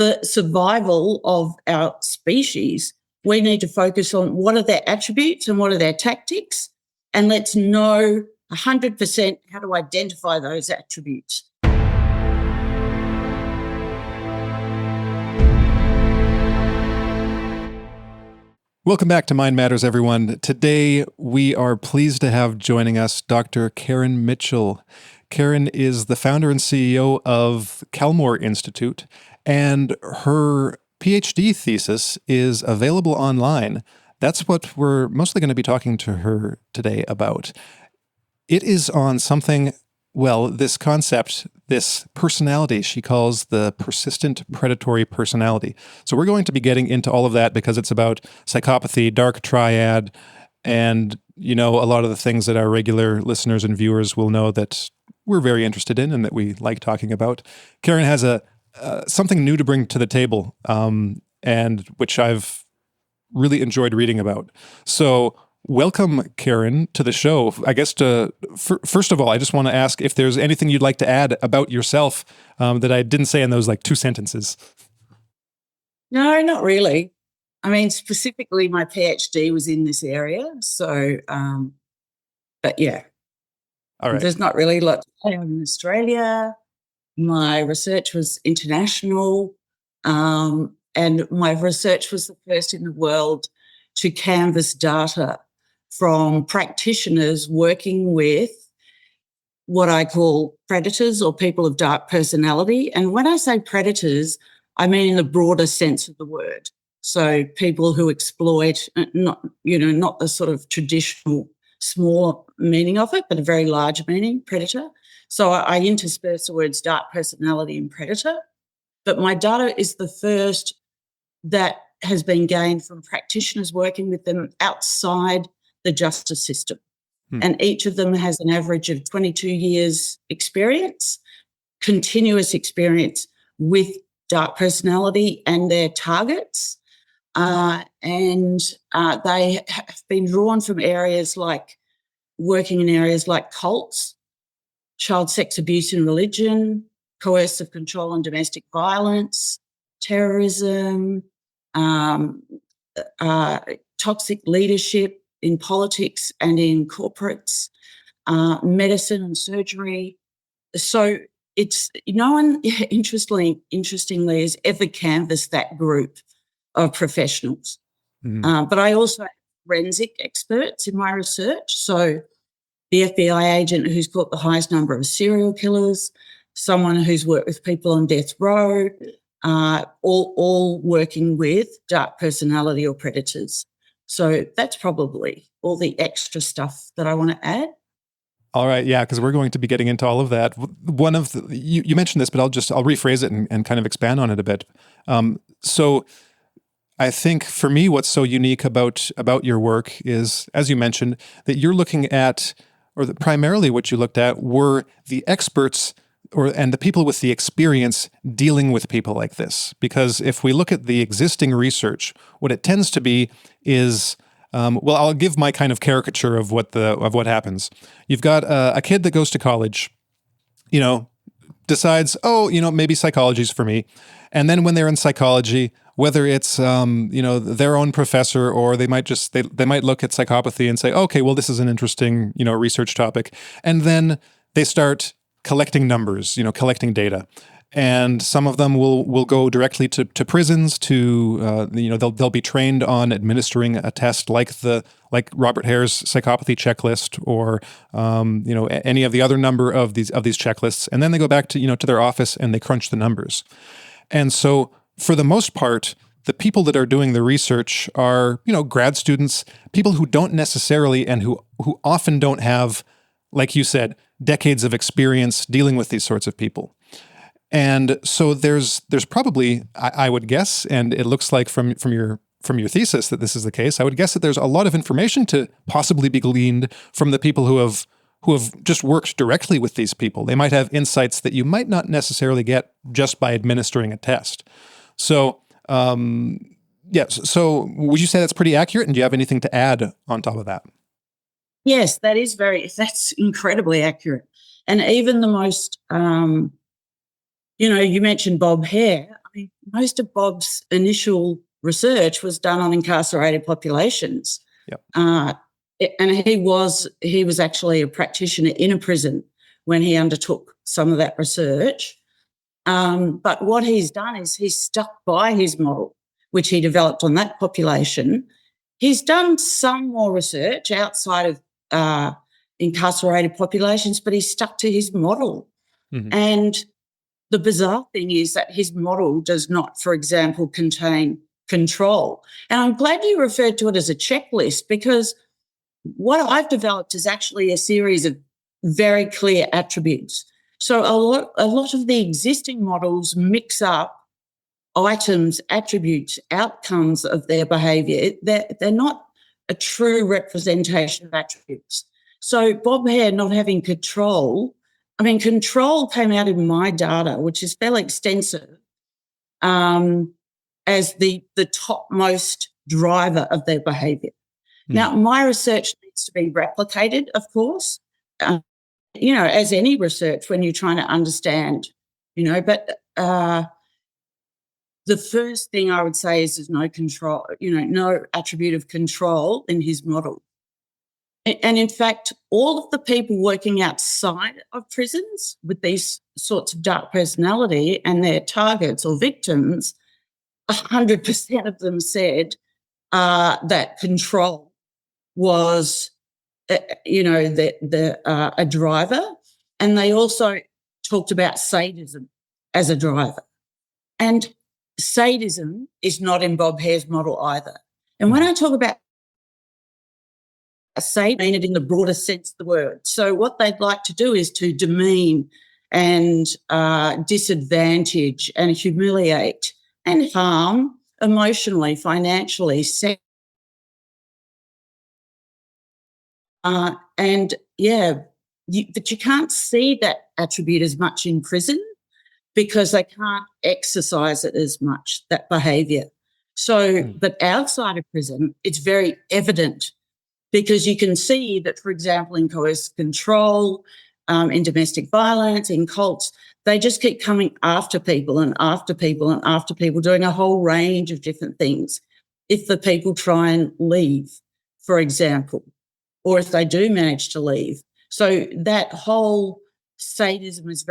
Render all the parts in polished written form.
for survival of our species, we need to focus on what are their attributes and what are their tactics, and let's know 100% how to identify those attributes. Welcome back to Mind Matters, everyone. Today, we are pleased to have joining us Dr. Karen Mitchell. Karen is the founder and CEO of Kalmor Institute, and her PhD thesis is available online. That's what we're mostly going to be talking to her today about. It is on something, well, this concept, this personality she calls the persistent predatory personality. So we're going to be getting into all of that because it's about psychopathy, dark triad, and, a lot of the things that our regular listeners and viewers will know that we're very interested in and that we like talking about. Karen has something new to bring to the table, and which I've really enjoyed reading about. So welcome, Karen, to the show. I guess first of all, I just want to ask if there's anything you'd like to add about yourself that I didn't say in those 2 sentences. No, not really. I mean, specifically, my PhD was in this area. So, but yeah. All right. There's not really a lot to say. I'm in Australia. My research was international. And my research was the first in the world to canvass data from practitioners working with what I call predators or people of dark personality. And when I say predators, I mean in the broader sense of the word. So people who exploit, not the sort of traditional small meaning of it, but a very large meaning, predator. So I intersperse the words dark personality and predator. But my data is the first that has been gained from practitioners working with them outside the justice system. And each of them has an average of 22 years experience, continuous experience with dark personality and their targets. And they have been drawn from areas like working in areas like cults, child sex abuse and religion, coercive control and domestic violence, terrorism, toxic leadership in politics and in corporates, medicine and surgery. So it's no one, interestingly, has ever canvassed that group of professionals. But I also have forensic experts in my research. So the FBI agent who's caught the highest number of serial killers, someone who's worked with people on death row, all working with dark personality or predators. So that's probably all the extra stuff that I want to add. All right, yeah, because we're going to be getting into all of that. One of you mentioned this, but I'll rephrase it and kind of expand on it a bit. So I think for me, what's so unique about your work is, as you mentioned, that you're looking at, or primarily what you looked at were the experts and the people with the experience dealing with people like this. Because if we look at the existing research, what it tends to be is, I'll give my kind of caricature of what happens. You've got a kid that goes to college, decides, maybe psychology's for me. And then when they're in psychology, whether it's, their own professor, or they might look at psychopathy and say, okay, well, this is an interesting, research topic. And then they start collecting numbers, collecting data. And some of them will go directly to prisons to, they'll be trained on administering a test like Robert Hare's Psychopathy Checklist, or, any of the other number of these checklists. And then they go back to their office and they crunch the numbers. And so for the most part, the people that are doing the research are, grad students, people who don't necessarily, and who often don't have, like you said, decades of experience dealing with these sorts of people. And so there's probably, I would guess, and it looks like from your thesis that this is the case, I would guess that there's a lot of information to possibly be gleaned from the people who have just worked directly with these people. They might have insights that you might not necessarily get just by administering a test. So, so would you say that's pretty accurate? And do you have anything to add on top of that? Yes, that's incredibly accurate. And even the most, you mentioned Bob Hare. mean, most of Bob's initial research was done on incarcerated populations. Yep. And he was actually a practitioner in a prison when he undertook some of that research. But what he's done is he's stuck by his model, which he developed on that population. He's done some more research outside of incarcerated populations, but he's stuck to his model. Mm-hmm. And the bizarre thing is that his model does not, for example, contain control. And I'm glad you referred to it as a checklist, because what I've developed is actually a series of very clear attributes. So a lot of the existing models mix up items, attributes, outcomes of their behaviour. They're not a true representation of attributes. So Bob Hare not having control, I mean, control came out in my data, which is fairly extensive, as the topmost driver of their behaviour. Now, my research needs to be replicated, of course, as any research when you're trying to understand, but the first thing I would say is there's no control, no attribute of control in his model. And in fact, all of the people working outside of prisons with these sorts of dark personality and their targets or victims, 100% of them said that control was, a driver. And they also talked about sadism as a driver. And sadism is not in Bob Hare's model either. And when I talk about sadism, I mean it in the broadest sense of the word. So what they'd like to do is to demean and disadvantage and humiliate and harm emotionally, financially, but you can't see that attribute as much in prison because they can't exercise it as much, that behaviour. So, but outside of prison, it's very evident because you can see that, for example, in coercive control, in domestic violence, in cults, they just keep coming after people and after people and after people, doing a whole range of different things. If the people try and leave, for example, or if they do manage to leave. So that whole sadism is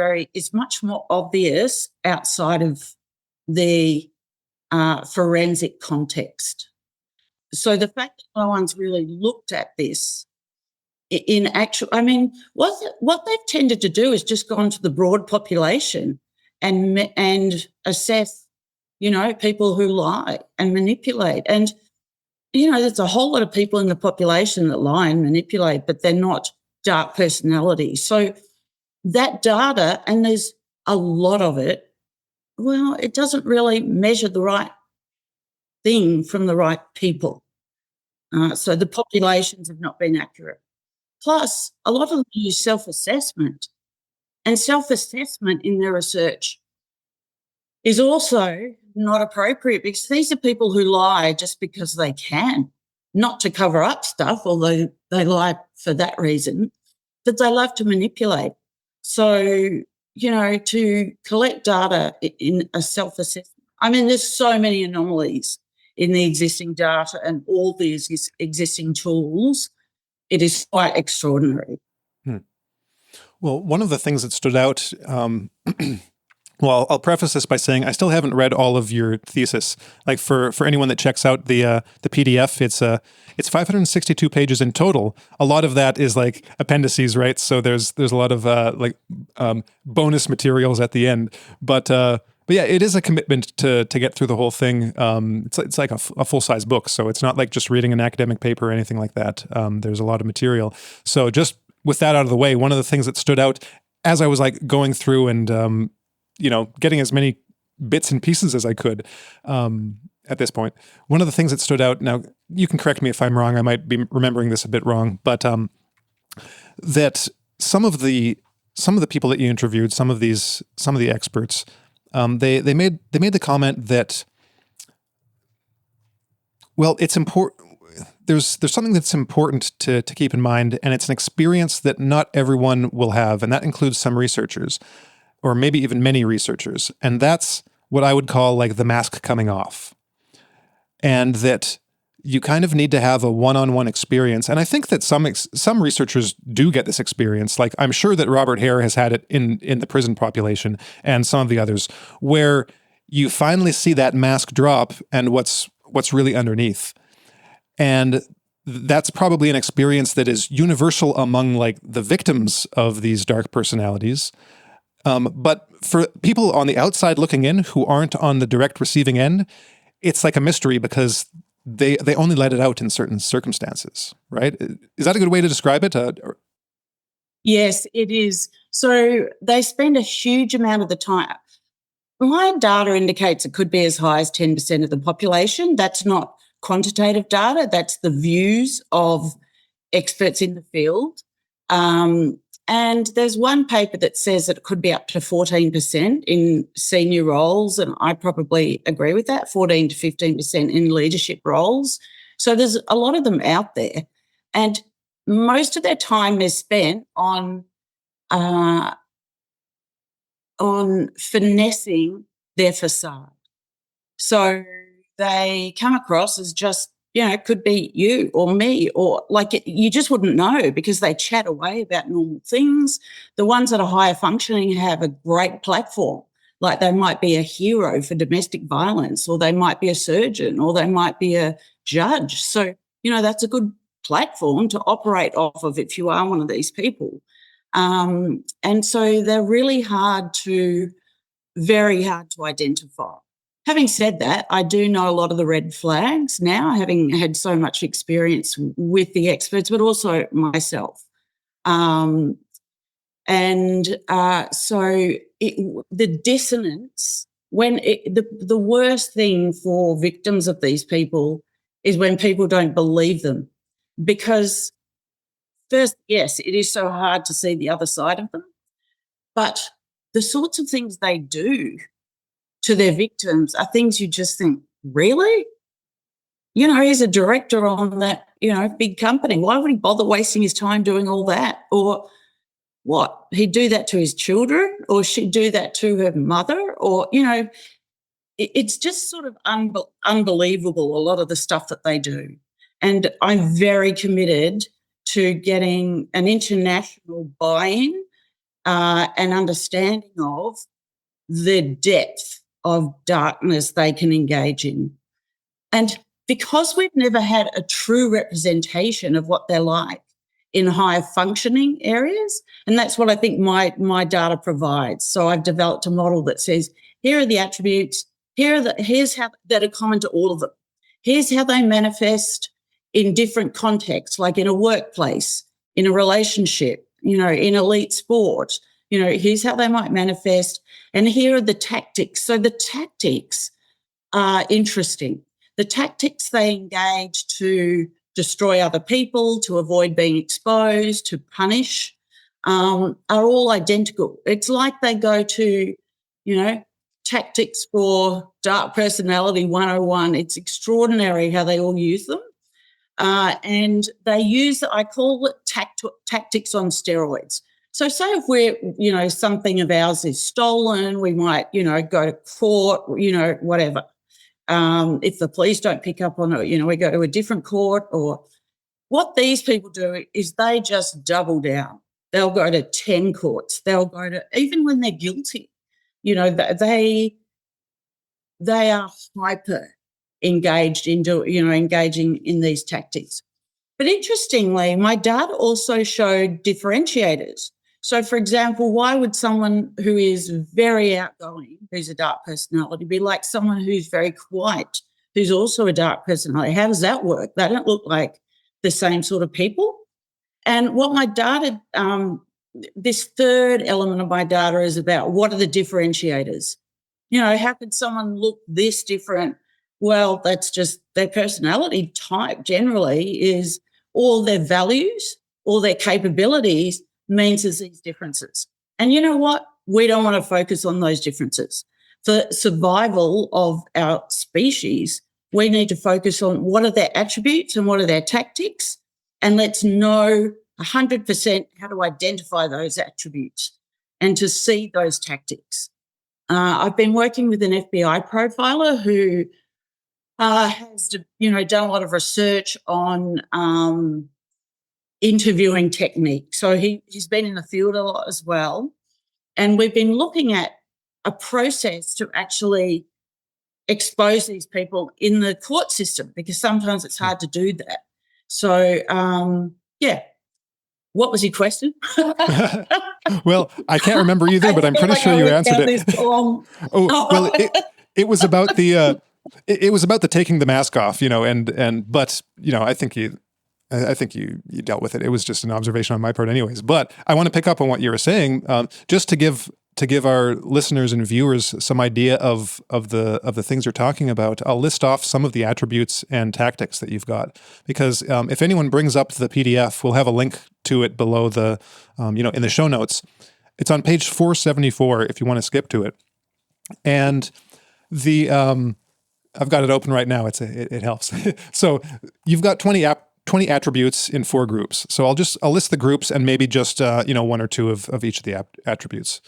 much more obvious outside of the forensic context. So the fact that no one's really looked at this in actual, I mean, what they've tended to do is just gone to the broad population and assess, people who lie and manipulate. And, there's a whole lot of people in the population that lie and manipulate, but they're not dark personalities. So that data, and there's a lot of it, well, it doesn't really measure the right thing from the right people. So the populations have not been accurate. Plus, a lot of them use self-assessment, and self-assessment in their research is also not appropriate because these are people who lie just because they can, not to cover up stuff, although they lie for that reason, but they love to manipulate. So, to collect data in a self-assessment, I mean, there's so many anomalies in the existing data and all these existing tools. It is quite extraordinary. Well, one of the things that stood out, well, I'll preface this by saying I still haven't read all of your thesis. Like for anyone that checks out the PDF, it's 562 pages in total. A lot of that is like appendices, right? So there's a lot of bonus materials at the end. But yeah, it is a commitment to get through the whole thing. It's like a full-size book, so it's not like just reading an academic paper or anything like that. There's a lot of material. So just with that out of the way, one of the things that stood out as I was like going through and getting as many bits and pieces as I could at this point, one of the things that stood out, now you can correct me if I'm wrong, I might be remembering this a bit wrong, but that some of the people that you interviewed, some of the experts, they made the comment that, well, it's important. There's something that's important to keep in mind, and it's an experience that not everyone will have, and that includes some researchers, or maybe even many researchers, and that's what I would call like the mask coming off. And that you kind of need to have a one-on-one experience. And I think that some researchers do get this experience. Like I'm sure that Robert Hare has had it in the prison population and some of the others, where you finally see that mask drop and what's really underneath. And that's probably an experience that is universal among like the victims of these dark personalities. But for people on the outside looking in who aren't on the direct receiving end, it's like a mystery because they only let it out in certain circumstances, right? Is that a good way to describe it? Yes, it is. So they spend a huge amount of the time. My data indicates it could be as high as 10% of the population. That's not quantitative data. That's the views of experts in the field. And there's one paper that says that it could be up to 14% in senior roles, and I probably agree with that, 14 to 15% in leadership roles. So there's a lot of them out there. And most of their time is spent on finessing their facade. So they come across as just, it could be you or me, or like you just wouldn't know because they chat away about normal things. The ones that are higher functioning have a great platform. Like they might be a hero for domestic violence, or they might be a surgeon, or they might be a judge. So, that's a good platform to operate off of if you are one of these people. And so they're very hard to identify. Having said that, I do know a lot of the red flags now, having had so much experience with the experts, but also myself. So the dissonance, the worst thing for victims of these people is when people don't believe them. Because first, yes, it is so hard to see the other side of them, but the sorts of things they do to their victims are things you just think, really? He's a director on that, big company. Why would he bother wasting his time doing all that? Or what? He'd do that to his children, or she'd do that to her mother, or, it's just sort of unbelievable, a lot of the stuff that they do. And I'm very committed to getting an international buy-in and understanding of the depth of darkness they can engage in. And because we've never had a true representation of what they're like in higher functioning areas, and that's what I think my data provides. So I've developed a model that says, here are the attributes, here's how that are common to all of them. Here's how they manifest in different contexts, like in a workplace, in a relationship, in elite sport. Here's how they might manifest, and here are the tactics. So the tactics are interesting. The tactics they engage to destroy other people, to avoid being exposed, to punish, are all identical. It's like they go to, tactics for dark personality 101. It's extraordinary how they all use them. And they use, I call it tactics on steroids. So say if we're, something of ours is stolen, we might, go to court, whatever. If the police don't pick up on it, we go to a different court. Or what these people do is they just double down. They'll go to 10 courts. They'll go to, even when they're guilty, they are hyper engaged into, engaging in these tactics. But interestingly, my data also showed differentiators. So, for example, why would someone who is very outgoing, who's a dark personality, be like someone who's very quiet, who's also a dark personality? How does that work? They don't look like the same sort of people. And what my data, this third element of my data is about what are the differentiators? How could someone look this different? Well, that's just their personality type generally is all their values, all their capabilities means there's these differences. And you know what? We don't want to focus on those differences. For survival of our species, we need to focus on what are their attributes and what are their tactics, and let's know 100% how to identify those attributes and to see those tactics. I've been working with an FBI profiler who has, done a lot of research on interviewing technique. So he's been in the field a lot as well. And we've been looking at a process to actually expose these people in the court system, because sometimes it's hard to do that. So, what was your question? Well, I can't remember either, but I'm pretty sure you answered it. Well, it was about the it was about the taking the mask off, but I think you dealt with it. It was just an observation on my part, anyways. But I want to pick up on what you were saying, just to give our listeners and viewers some idea of the things you're talking about. I'll list off some of the attributes and tactics that you've got, because if anyone brings up the PDF, we'll have a link to it below the in the show notes. It's on page 474 if you want to skip to it. And the I've got it open right now. It helps. So you've got 20 attributes in 4 groups. So I'll list the groups and maybe just one or two of each of the attributes.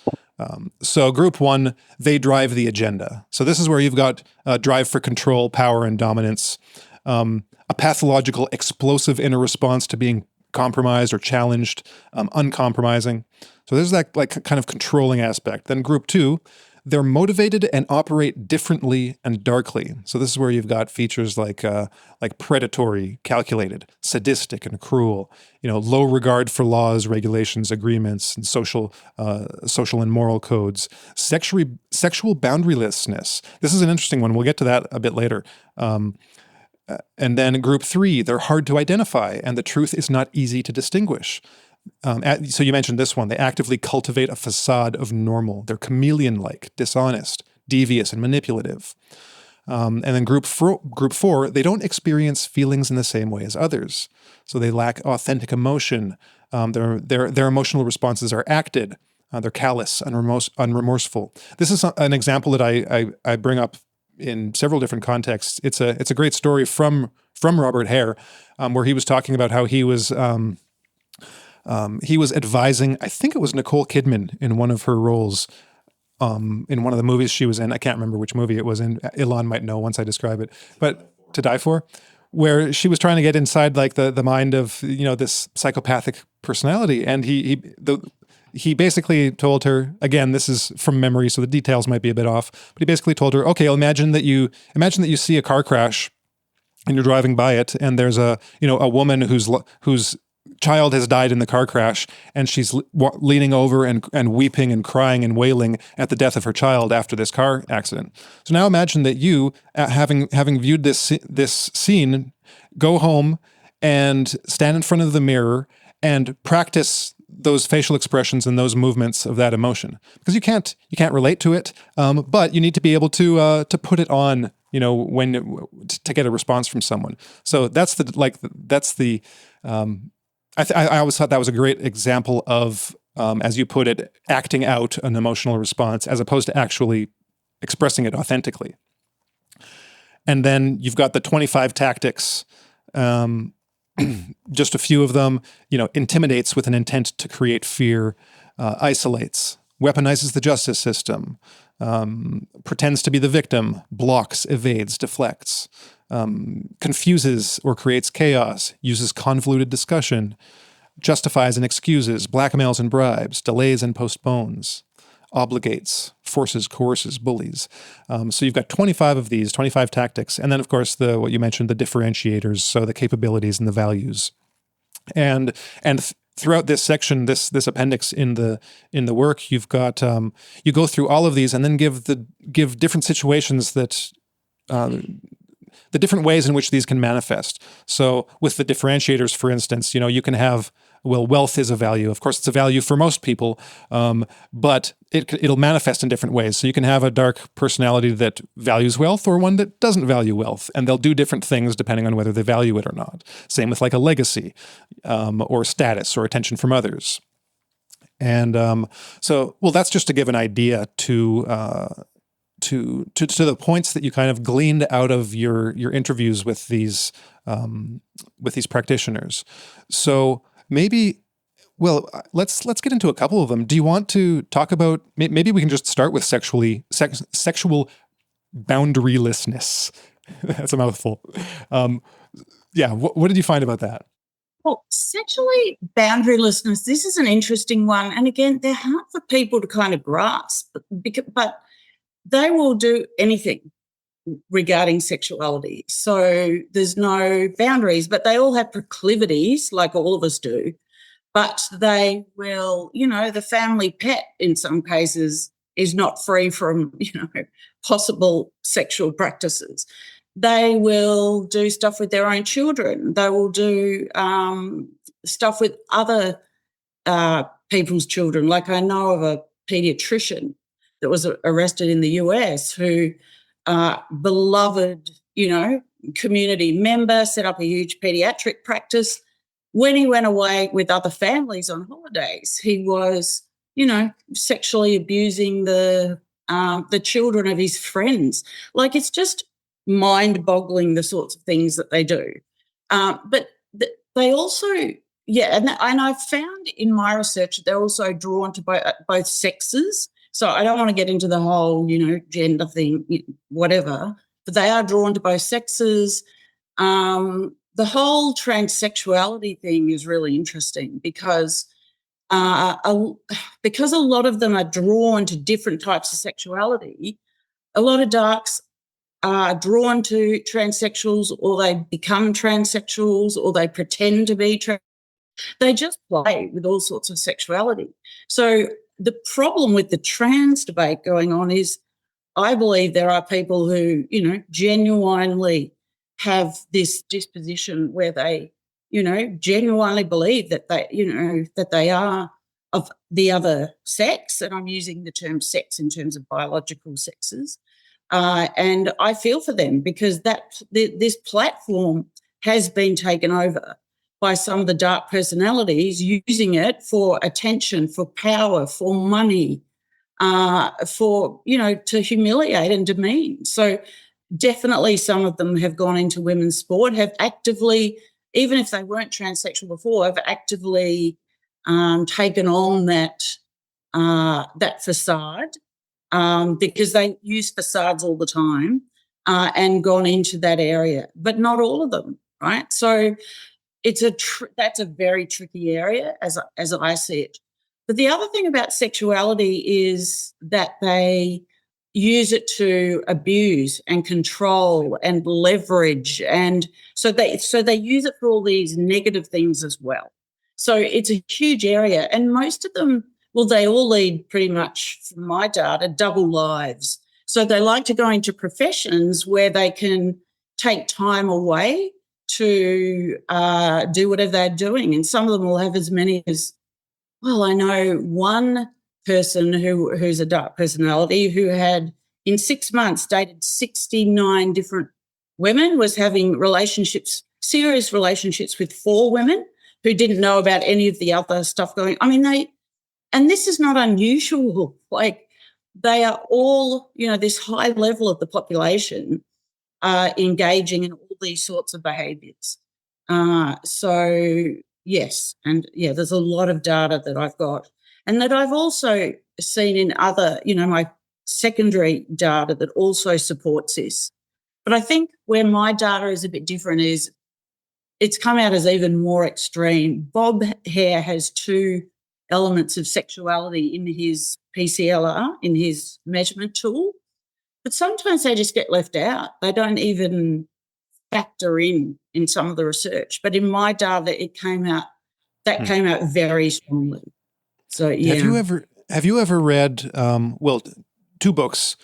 So group 1, they drive the agenda. So this is where you've got drive for control, power, and dominance. A pathological, explosive inner response to being compromised or challenged, uncompromising. So there's that kind of controlling aspect. Then group 2, they're motivated and operate differently and darkly. So this is where you've got features like predatory, calculated, sadistic, and cruel. Low regard for laws, regulations, agreements, and social and moral codes. Sexual boundarylessness. This is an interesting one. We'll get to that a bit later. And then group 3, they're hard to identify, and the truth is not easy to distinguish. So you mentioned this one. They actively cultivate a facade of normal. They're chameleon-like, dishonest, devious, and manipulative. And then group 4, they don't experience feelings in the same way as others. So they lack authentic emotion. Their emotional responses are acted. They're callous, unremorseful. This is an example that I bring up in several different contexts. It's a great story from Robert Hare, where he was talking about how he was advising, I think it was Nicole Kidman in one of her roles, in one of the movies she was in. I can't remember which movie it was in. Elon might know once I describe it. But To Die For, where she was trying to get inside the mind of this psychopathic personality, and he basically told her, again, this is from memory, so the details might be a bit off, but he basically told her, okay, imagine that you see a car crash and you're driving by it, and there's a woman whose child has died in the car crash, and she's leaning over and weeping and crying and wailing at the death of her child after this car accident. So now imagine that you, having viewed this scene, go home and stand in front of the mirror and practice those facial expressions and those movements of that emotion, because you can't relate to it, but you need to be able to put it on, to get a response from someone. So I always thought that was a great example of, as you put it, acting out an emotional response as opposed to actually expressing it authentically. And then you've got the 25 tactics. Just a few of them, intimidates with an intent to create fear, isolates, weaponizes the justice system, pretends to be the victim, blocks, evades, deflects, confuses or creates chaos, uses convoluted discussion, justifies and excuses, blackmails and bribes, delays and postpones, obligates, forces, coerces, bullies. So you've got 25 of these, 25 tactics. And then, of course, what you mentioned, the differentiators, so the capabilities and the values. And throughout this section, this appendix in the work, you've got, you go through all of these and then give different situations that, the different ways in which these can manifest. So with the differentiators, for instance, you can have, wealth is a value. Of course, it's a value for most people, but it'll manifest in different ways. So you can have a dark personality that values wealth, or one that doesn't value wealth, and they'll do different things depending on whether they value it or not. Same with like a legacy, or status, or attention from others. And that's just to give an idea to the points that you kind of gleaned out of your interviews with these practitioners. So maybe Well, let's get into a couple of them. Do you want to talk about, maybe we can just start with sexual boundarylessness. That's a mouthful. Yeah, what did you find about that? Well, sexually boundarylessness, this is an interesting one. And again, they're hard for people to kind of grasp, but they will do anything regarding sexuality. So there's no boundaries, but they all have proclivities, like all of us do. But they will, the family pet in some cases is not free from, possible sexual practices. They will do stuff with their own children. They will do stuff with other people's children. Like I know of a pediatrician that was arrested in the US who, beloved, community member, set up a huge pediatric practice. When he went away with other families on holidays, he was, sexually abusing the children of his friends. Like, it's just mind-boggling, the sorts of things that they do. But they also, and I've found in my research that they're also drawn to both sexes. So I don't want to get into the whole, gender thing, whatever, but they are drawn to both sexes. The whole transsexuality thing is really interesting because a lot of them are drawn to different types of sexuality. A lot of darks are drawn to transsexuals, or they become transsexuals, or they pretend to be They just play with all sorts of sexuality. So the problem with the trans debate going on is I believe there are people who, genuinely have this disposition where they, genuinely believe that they are of the other sex. And I'm using the term sex in terms of biological sexes. And I feel for them because this platform has been taken over by some of the dark personalities using it for attention, for power, for money, to humiliate and demean. So definitely some of them have gone into women's sport, have actively, even if they weren't transsexual before, have actively taken on that facade because they use facades all the time and gone into that area, but not all of them, right? So it's that's a very tricky area as I see it. But the other thing about sexuality is that they use it to abuse and control and leverage, and so they use it for all these negative things as well. So it's a huge area, and most of them, well, they all lead pretty much, from my data, double lives. So they like to go into professions where they can take time away to do whatever they're doing, and some of them will have as many as, well, I know one person who's a dark personality who had, in 6 months, dated 69 different women, was having serious relationships with 4 women who didn't know about any of the other stuff going. I mean, and this is not unusual. Like, they are all, this high level of the population engaging in all these sorts of behaviours. So, yes, and yeah, there's a lot of data that I've got, and that I've also seen in other, my secondary data that also supports this. But I think where my data is a bit different is it's come out as even more extreme. Bob Hare has 2 elements of sexuality in his PCLR, in his measurement tool, but sometimes they just get left out. They don't even factor in some of the research. But in my data, it came out very strongly. So, yeah. Have you ever read, 2 books,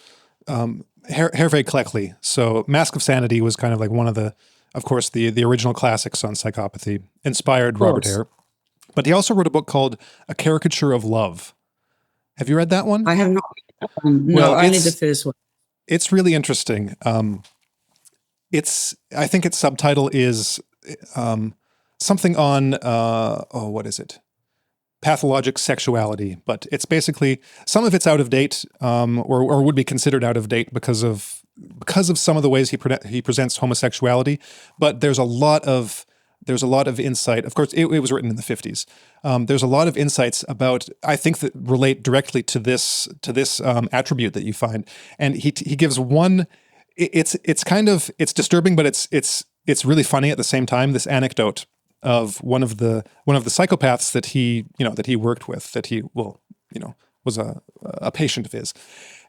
Hervé Cleckley? So Mask of Sanity was kind of like one of the original classics on psychopathy, inspired Robert Hare. But he also wrote a book called A Caricature of Love. Have you read that one? I have not read that one. No, only the first one. It's really interesting. I think its subtitle is something on, what is it? Pathologic sexuality. But it's basically, some of it's out of date, or would be considered out of date because of some of the ways he presents homosexuality. But there's a lot of there's a lot of insight. Of course, it was written in the 50s. There's a lot of insights about, I think, that relate directly to this attribute that you find. And he gives one. It's disturbing, but it's really funny at the same time. This anecdote of one of the psychopaths that he worked with, that he was a patient of his,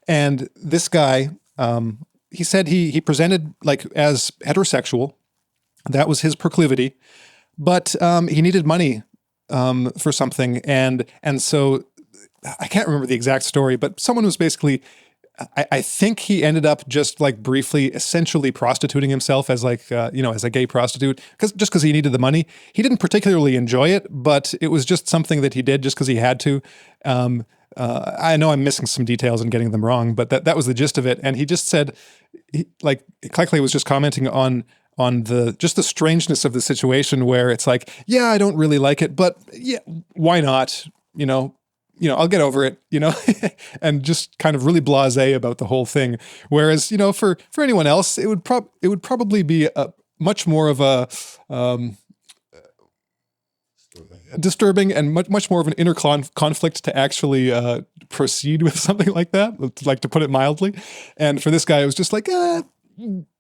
and this guy. He said he presented like as heterosexual. That was his proclivity, but he needed money for something, and so I can't remember the exact story, but someone was basically, I think he ended up just like briefly, essentially prostituting himself as like as a gay prostitute, because he needed the money. He didn't particularly enjoy it, but it was just something that he did just because he had to. I know I'm missing some details and getting them wrong, but that was the gist of it. And he just said, Cleckley was just commenting on the strangeness of the situation, where it's like, yeah, I don't really like it, but yeah, why not? I'll get over it, and just kind of really blasé about the whole thing. Whereas, for anyone else, it would probably be a much more of a disturbing and much more of an inner conflict to actually proceed with something like that, like, to put it mildly. And for this guy, it was just like,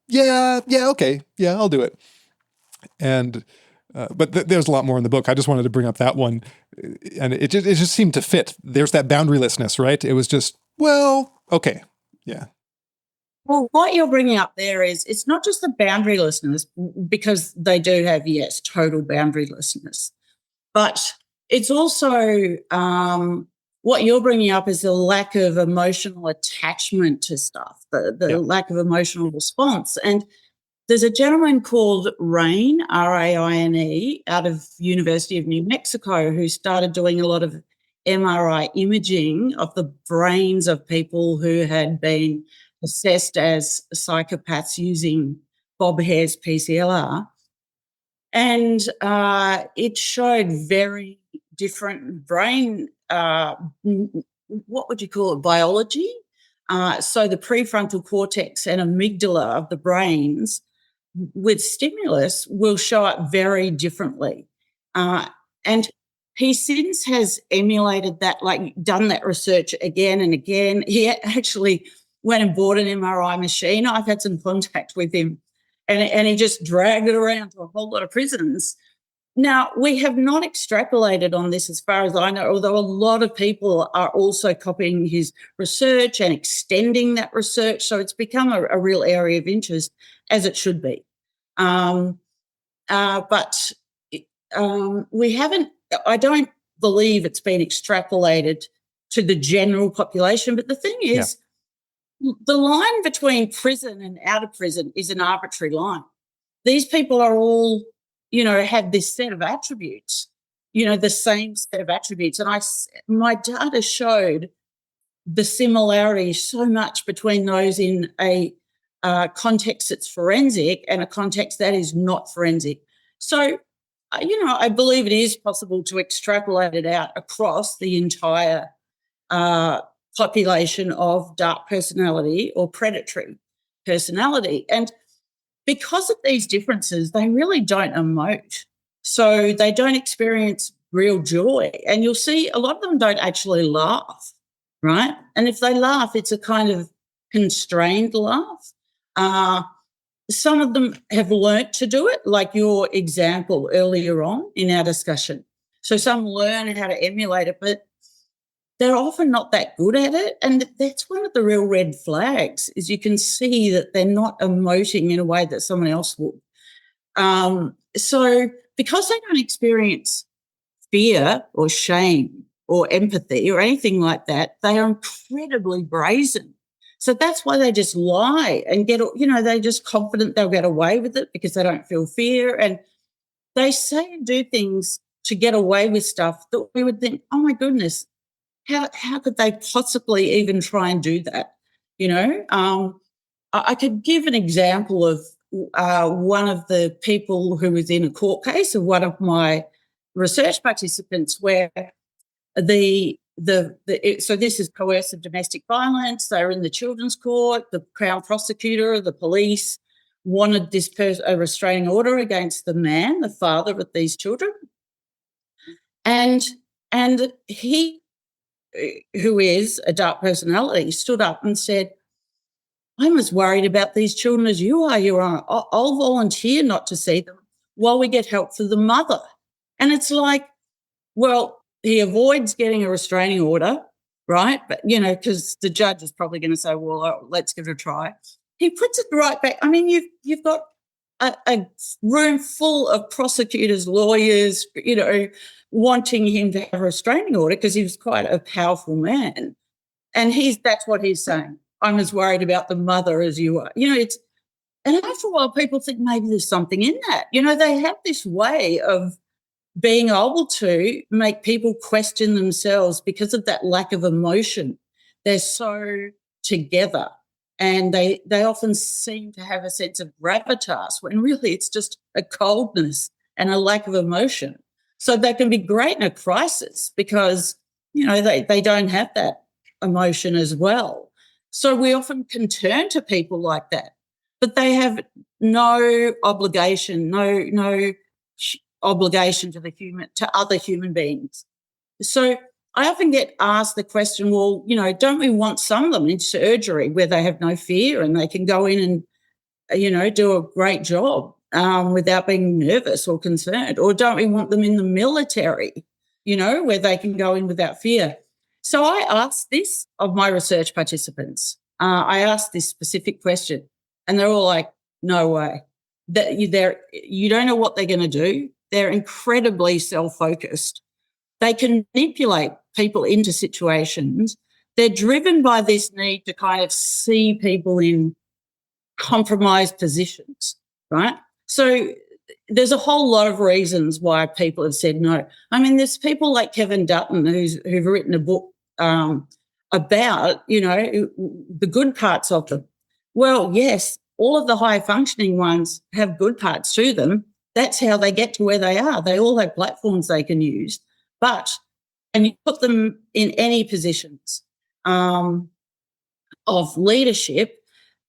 yeah, okay, yeah, I'll do it. And but there's a lot more in the book. I just wanted to bring up that one, and it just seemed to fit. There's that boundarylessness, right? It was just, well, okay, yeah. Well, what you're bringing up there is, it's not just the boundarylessness, because they do have, yes, total boundarylessness. But it's also what you're bringing up is the lack of emotional attachment to stuff, the lack of emotional response. And there's a gentleman called Raine, Raine, out of University of New Mexico, who started doing a lot of MRI imaging of the brains of people who had been assessed as psychopaths using Bob Hare's PCLR. And it showed very different brain, what would you call it, biology? So the prefrontal cortex and amygdala of the brains with stimulus will show up very differently. And he since has emulated that, like done that research again and again. He actually went and bought an MRI machine. I've had some contact with him. And he just dragged it around to a whole lot of prisons. Now, we have not extrapolated on this as far as I know, although a lot of people are also copying his research and extending that research. So it's become a real area of interest, as it should be. But we haven't, I don't believe it's been extrapolated to the general population. But the thing is, the line between prison and out of prison is an arbitrary line. These people are all, have this set of attributes, the same set of attributes. And my data showed the similarity so much between those in a context that's forensic and a context that is not forensic. So, I believe it is possible to extrapolate it out across the entire population of dark personality or predatory personality. And because of these differences, they really don't emote. So they don't experience real joy. And you'll see a lot of them don't actually laugh, right? And if they laugh, it's a kind of constrained laugh. Some of them have learnt to do it, like your example earlier on in our discussion. So some learn how to emulate it, but they're often not that good at it. And that's one of the real red flags, is you can see that they're not emoting in a way that someone else would. So because they don't experience fear or shame or empathy or anything like that, they are incredibly brazen. So that's why they just lie and they're just confident they'll get away with it because they don't feel fear. And they say and do things to get away with stuff that we would think, oh my goodness, how could they possibly even try and do that? I could give an example of one of the people who was in a court case of one of my research participants, where so this is coercive domestic violence. They're in the children's court. The Crown prosecutor, the police wanted this person a restraining order against the man, the father of these children. And he, who is a dark personality, stood up and said, I'm as worried about these children as you are, Your Honour. I'll volunteer not to see them while we get help for the mother. And it's like, well, he avoids getting a restraining order, right? But, because the judge is probably going to say, well, let's give it a try. He puts it right back. I mean, you've got a room full of prosecutors, lawyers, wanting him to have a restraining order because he was quite a powerful man. And that's what he's saying. I'm as worried about the mother as you are. And after a while, people think maybe there's something in that. They have this way of being able to make people question themselves because of that lack of emotion. They're so together, and they often seem to have a sense of gravitas when really it's just a coldness and a lack of emotion. So they can be great in a crisis because, they don't have that emotion as well. So we often can turn to people like that, but they have no obligation, no obligation to other human beings. So I often get asked the question, well, don't we want some of them in surgery where they have no fear and they can go in and, do a great job without being nervous or concerned? Or don't we want them in the military, where they can go in without fear? So I asked this of my research participants. I asked this specific question, and they're all like, no way. You don't know what they're going to do. They're incredibly self-focused. They can manipulate people into situations. They're driven by this need to kind of see people in compromised positions, right? So there's a whole lot of reasons why people have said no. I mean, there's people like Kevin Dutton who've written a book about, the good parts of them. Well, yes, all of the high-functioning ones have good parts to them. That's how they get to where they are. They all have platforms they can use. But when you put them in any positions of leadership,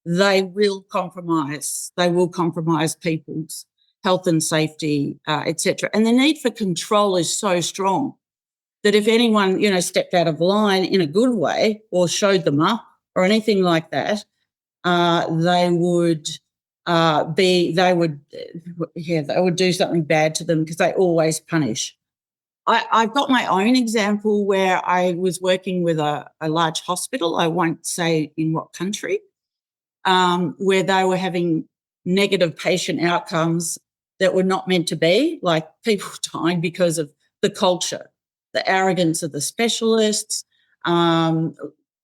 they will compromise. They will compromise people's health and safety, etc. And the need for control is so strong that if anyone, stepped out of line in a good way or showed them up or anything like that, they would do something bad to them because they always punish. I've got my own example where I was working with a large hospital, I won't say in what country, where they were having negative patient outcomes that were not meant to be, like people dying because of the culture, the arrogance of the specialists,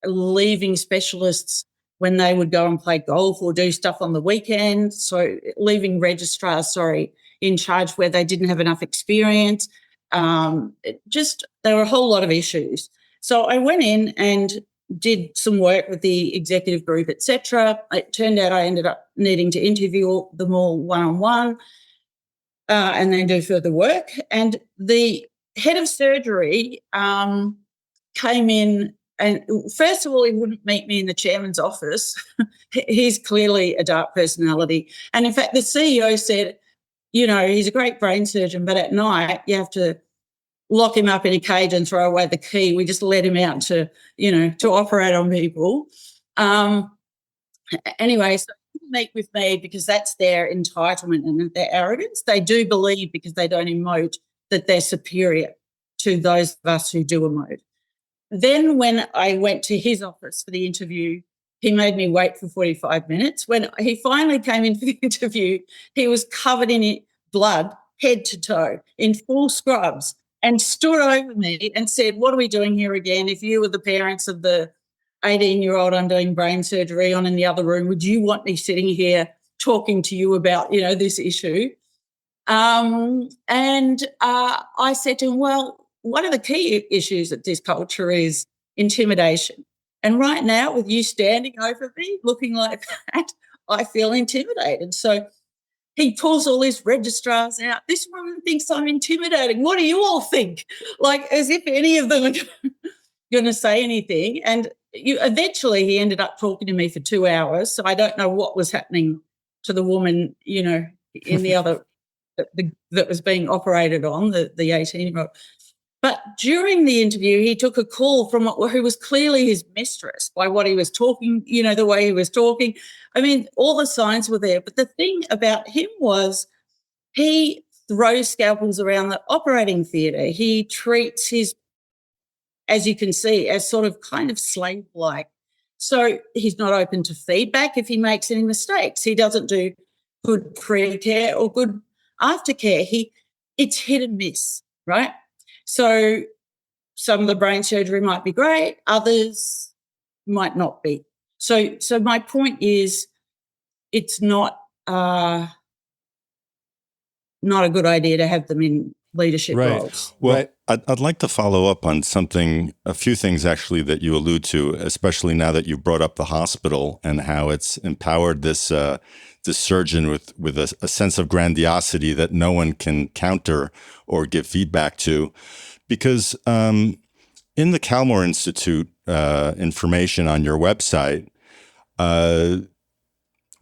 leaving specialists when they would go and play golf or do stuff on the weekend, so leaving registrars, in charge where they didn't have enough experience. There were a whole lot of issues. So I went in and did some work with the executive group, etc. It turned out I ended up needing to interview them all one-on-one and then do further work. And the head of surgery came in, and first of all, he wouldn't meet me in the chairman's office. He's clearly a dark personality. And in fact, the CEO said, he's a great brain surgeon, but at night you have to lock him up in a cage and throw away the key. We just let him out to operate on people. Anyway, so they meet with me because that's their entitlement and their arrogance. They do believe, because they don't emote, that they're superior to those of us who do emote. Then when I went to his office for the interview, he made me wait for 45 minutes. When he finally came in for the interview, he was covered in blood, head to toe, in full scrubs, and stood over me and said, what are we doing here again? If you were the parents of the 18-year-old I'm doing brain surgery on in the other room, would you want me sitting here talking to you about, this issue? I said to him, well, one of the key issues at this culture is intimidation. And right now, with you standing over me looking like that, I feel intimidated. So he pulls all his registrars out. This woman thinks I'm intimidating. What do you all think? Like, as if any of them are going to say anything. And eventually he ended up talking to me for 2 hours. So I don't know what was happening to the woman, in the other that was being operated on, the 18-year-old. But during the interview, he took a call from who was clearly his mistress by what he was talking, the way he was talking. I mean, all the signs were there. But the thing about him was he throws scalpels around the operating theatre. He treats as you can see, as sort of kind of slave-like. So he's not open to feedback if he makes any mistakes. He doesn't do good pre-care or good aftercare. It's hit and miss, right? So some of the brain surgery might be great, others might not be. So my point is, it's not a good idea to have them in leadership roles. Well, I'd like to follow up on a few things actually that you allude to, especially now that you brought up the hospital and how it's empowered this surgeon with a sense of grandiosity that no one can counter or give feedback to. Because in the Kalmor Institute information on your website,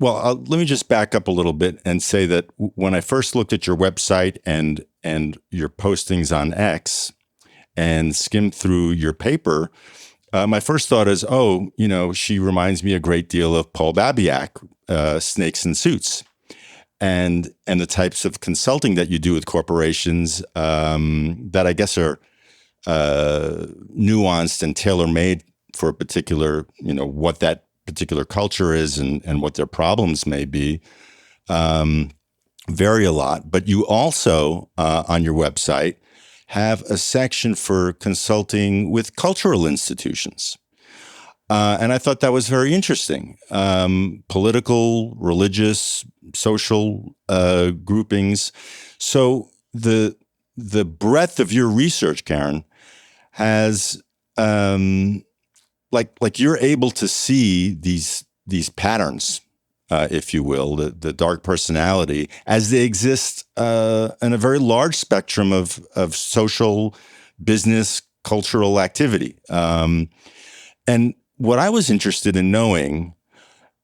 let me just back up a little bit and say that when I first looked at your website and your postings on X and skimmed through your paper, my first thought is, she reminds me a great deal of Paul Babiak, Snakes and Suits, and the types of consulting that you do with corporations that I guess are nuanced and tailor-made for a particular, what that particular culture is and what their problems may be, vary a lot. But you also, on your website, have a section for consulting with cultural institutions. And I thought that was very interesting. Political, religious, social groupings. So the breadth of your research, Karen, has like you're able to see these patterns, if you will, the dark personality as they exist in a very large spectrum of social, business, cultural activity. And what I was interested in knowing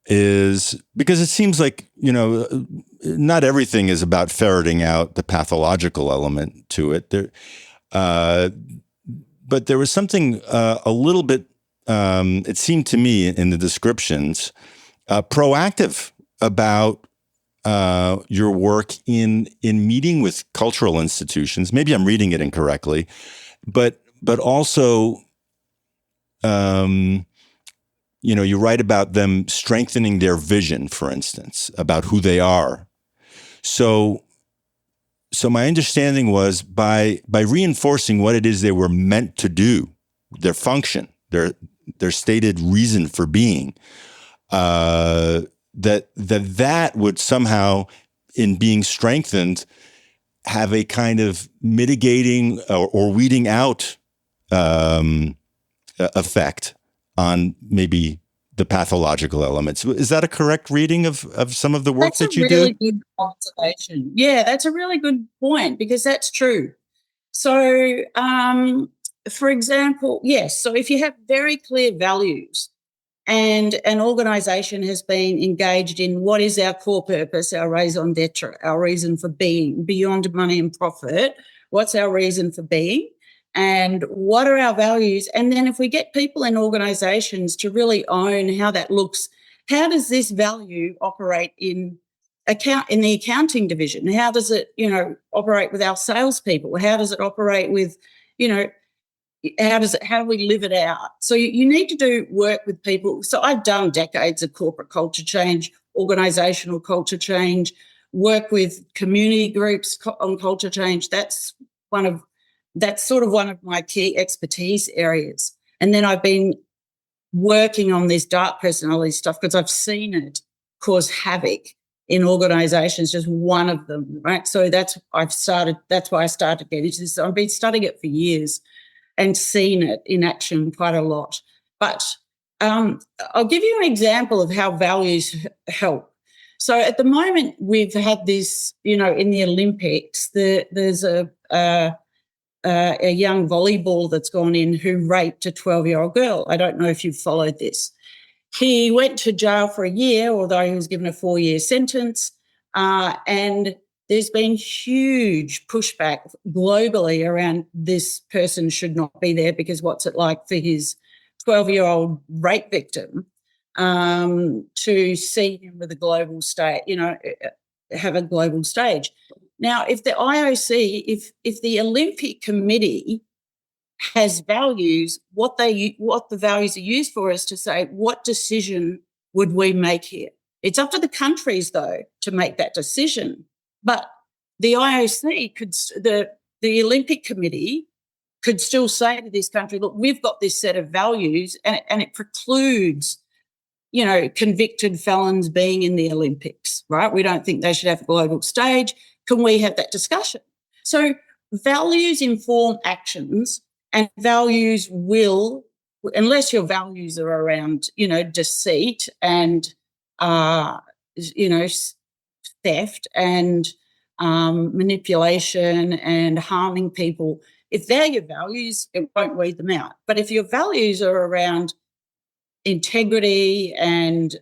is, because it seems like, not everything is about ferreting out the pathological element to it. But there was something a little bit, it seemed to me in the descriptions, proactive about your work in meeting with cultural institutions. Maybe I'm reading it incorrectly, but also, you write about them strengthening their vision, for instance, about who they are. So my understanding was by reinforcing what it is they were meant to do, their function, their stated reason for being, that would somehow, in being strengthened, have a kind of mitigating or weeding out effect on maybe the pathological elements. Is that a correct reading of some of the work that you do? That's a really good observation. Yeah, that's a really good point, because that's true. So, for example, yes, so if you have very clear values and an organisation has been engaged in what is our core purpose, our raison d'etre, our reason for being, beyond money and profit, what's our reason for being? And what are our values? And then if we get people in organisations to really own how that looks, how does this value operate in the accounting division? How does it, operate with our salespeople? How does it operate with, how do we live it out? So you need to do work with people. So I've done decades of corporate culture change, organisational culture change, work with community groups on culture change. That's sort of one of my key expertise areas. And then I've been working on this dark personality stuff because I've seen it cause havoc in organisations, just one of them, right? So that's why I started getting into this. I've been studying it for years and seen it in action quite a lot. But I'll give you an example of how values help. So at the moment, we've had this, in the Olympics, there's a young volleyball that's gone in who raped a 12-year-old girl. I don't know if you've followed this. He went to jail for a year, although he was given a 4-year sentence. And there's been huge pushback globally around this person should not be there, because what's it like for his 12-year-old rape victim to see him with a global stage, have a global stage. Now, if the IOC, if the Olympic Committee has values, what the values are used for is to say, what decision would we make here? It's up to the countries, though, to make that decision. But the IOC the Olympic Committee could still say to this country, look, we've got this set of values, and it precludes, convicted felons being in the Olympics, right? We don't think they should have a global stage. Can we have that discussion? So values inform actions, and values will, unless your values are around, deceit and, theft and manipulation and harming people, if they're your values, it won't weed them out. But if your values are around integrity and,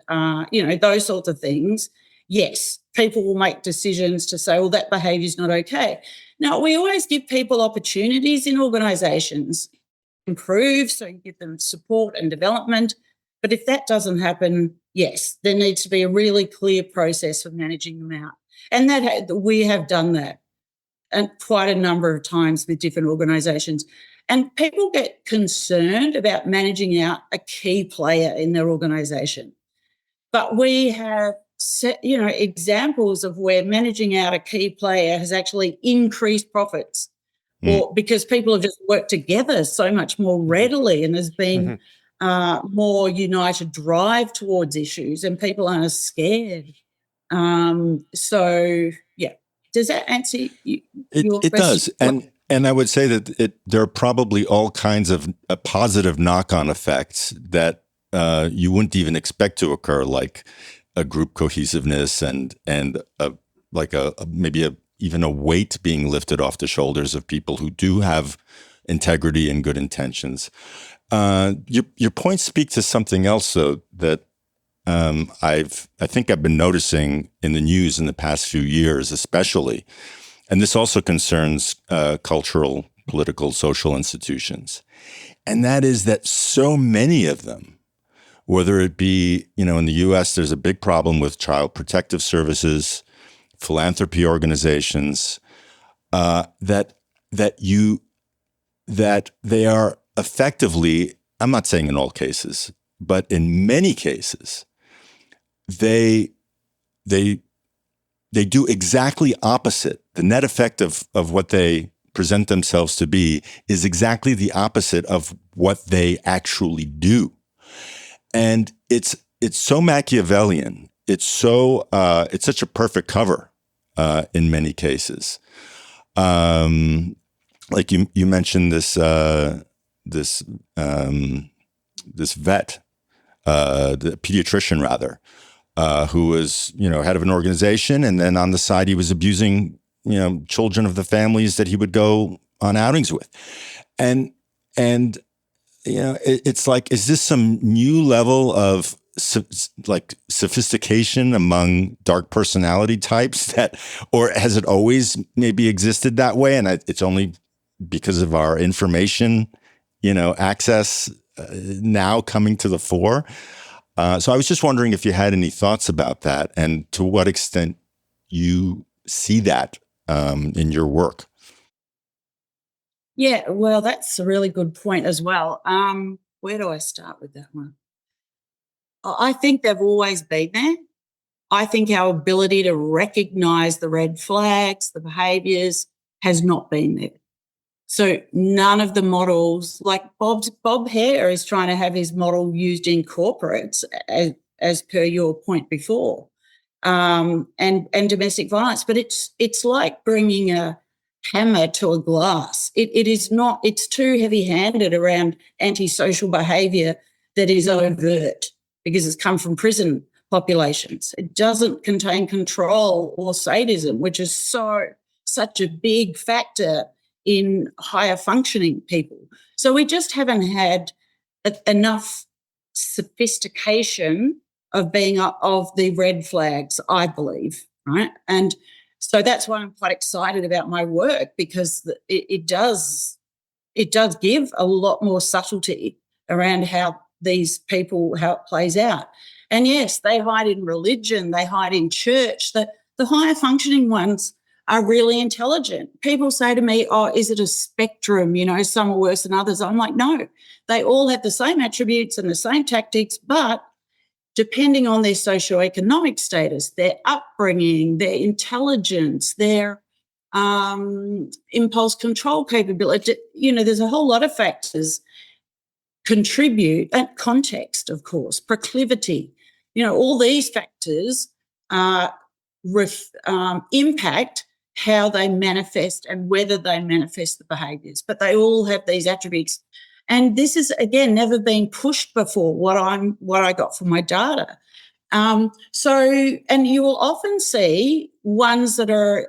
those sorts of things, yes, people will make decisions to say, well, that behaviour is not okay. Now, we always give people opportunities in organisations to improve, so you give them support and development. But if that doesn't happen, yes, there needs to be a really clear process for managing them out. And we have done that and quite a number of times with different organisations. And people get concerned about managing out a key player in their organisation. But we have examples of where managing out a key player has actually increased profits, or because people have just worked together so much more readily, and there's been more united drive towards issues, and people aren't as scared. Does that answer your question? It does. And I would say that there are probably all kinds of positive knock-on effects that you wouldn't even expect to occur, like a group cohesiveness and maybe even a weight being lifted off the shoulders of people who do have integrity and good intentions. Your points speak to something else, though, that I think I've been noticing in the news in the past few years, especially, and this also concerns cultural, political, social institutions, and that is that so many of them, whether it be, in the U.S., there's a big problem with child protective services, philanthropy organizations, that they are effectively, I'm not saying in all cases, but in many cases, they do exactly opposite. The net effect of what they present themselves to be is exactly the opposite of what they actually do. And it's so Machiavellian. It's such a perfect cover in many cases. Like you mentioned this vet, the pediatrician rather, who was, head of an organization, and then on the side he was abusing, children of the families that he would go on outings with, and it's like, is this some new level of sophistication among dark personality types or has it always maybe existed that way? And it's only because of our information, access now coming to the fore. So I was just wondering if you had any thoughts about that and to what extent you see that in your work. Yeah, well, that's a really good point as well. Where do I start with that one? I think they've always been there. I think our ability to recognise the red flags, the behaviours, has not been there. So none of the models, like Bob Hare is trying to have his model used in corporates, as per your point before, and domestic violence. But it's like bringing a hammer to a glass. It is not. It's too heavy-handed around antisocial behaviour that is overt because it's come from prison populations. It doesn't contain control or sadism, which is such a big factor in higher functioning people. So we just haven't had enough sophistication of being of the red flags, I believe, right? And so that's why I'm quite excited about my work, because it does give a lot more subtlety around how these people, how it plays out. And yes, they hide in religion, they hide in church. The higher functioning ones are really intelligent. People say to me, oh, is it a spectrum? You know, some are worse than others. I'm like, no, they all have the same attributes and the same tactics, but depending on their socioeconomic status, their upbringing, their intelligence, their impulse control capability, you know, there's a whole lot of factors contribute, and context, of course, proclivity, you know, all these factors impact how they manifest and whether they manifest the behaviours. But they all have these attributes. And this is, again, never been pushed before, what I got from my data. And you will often see ones that are,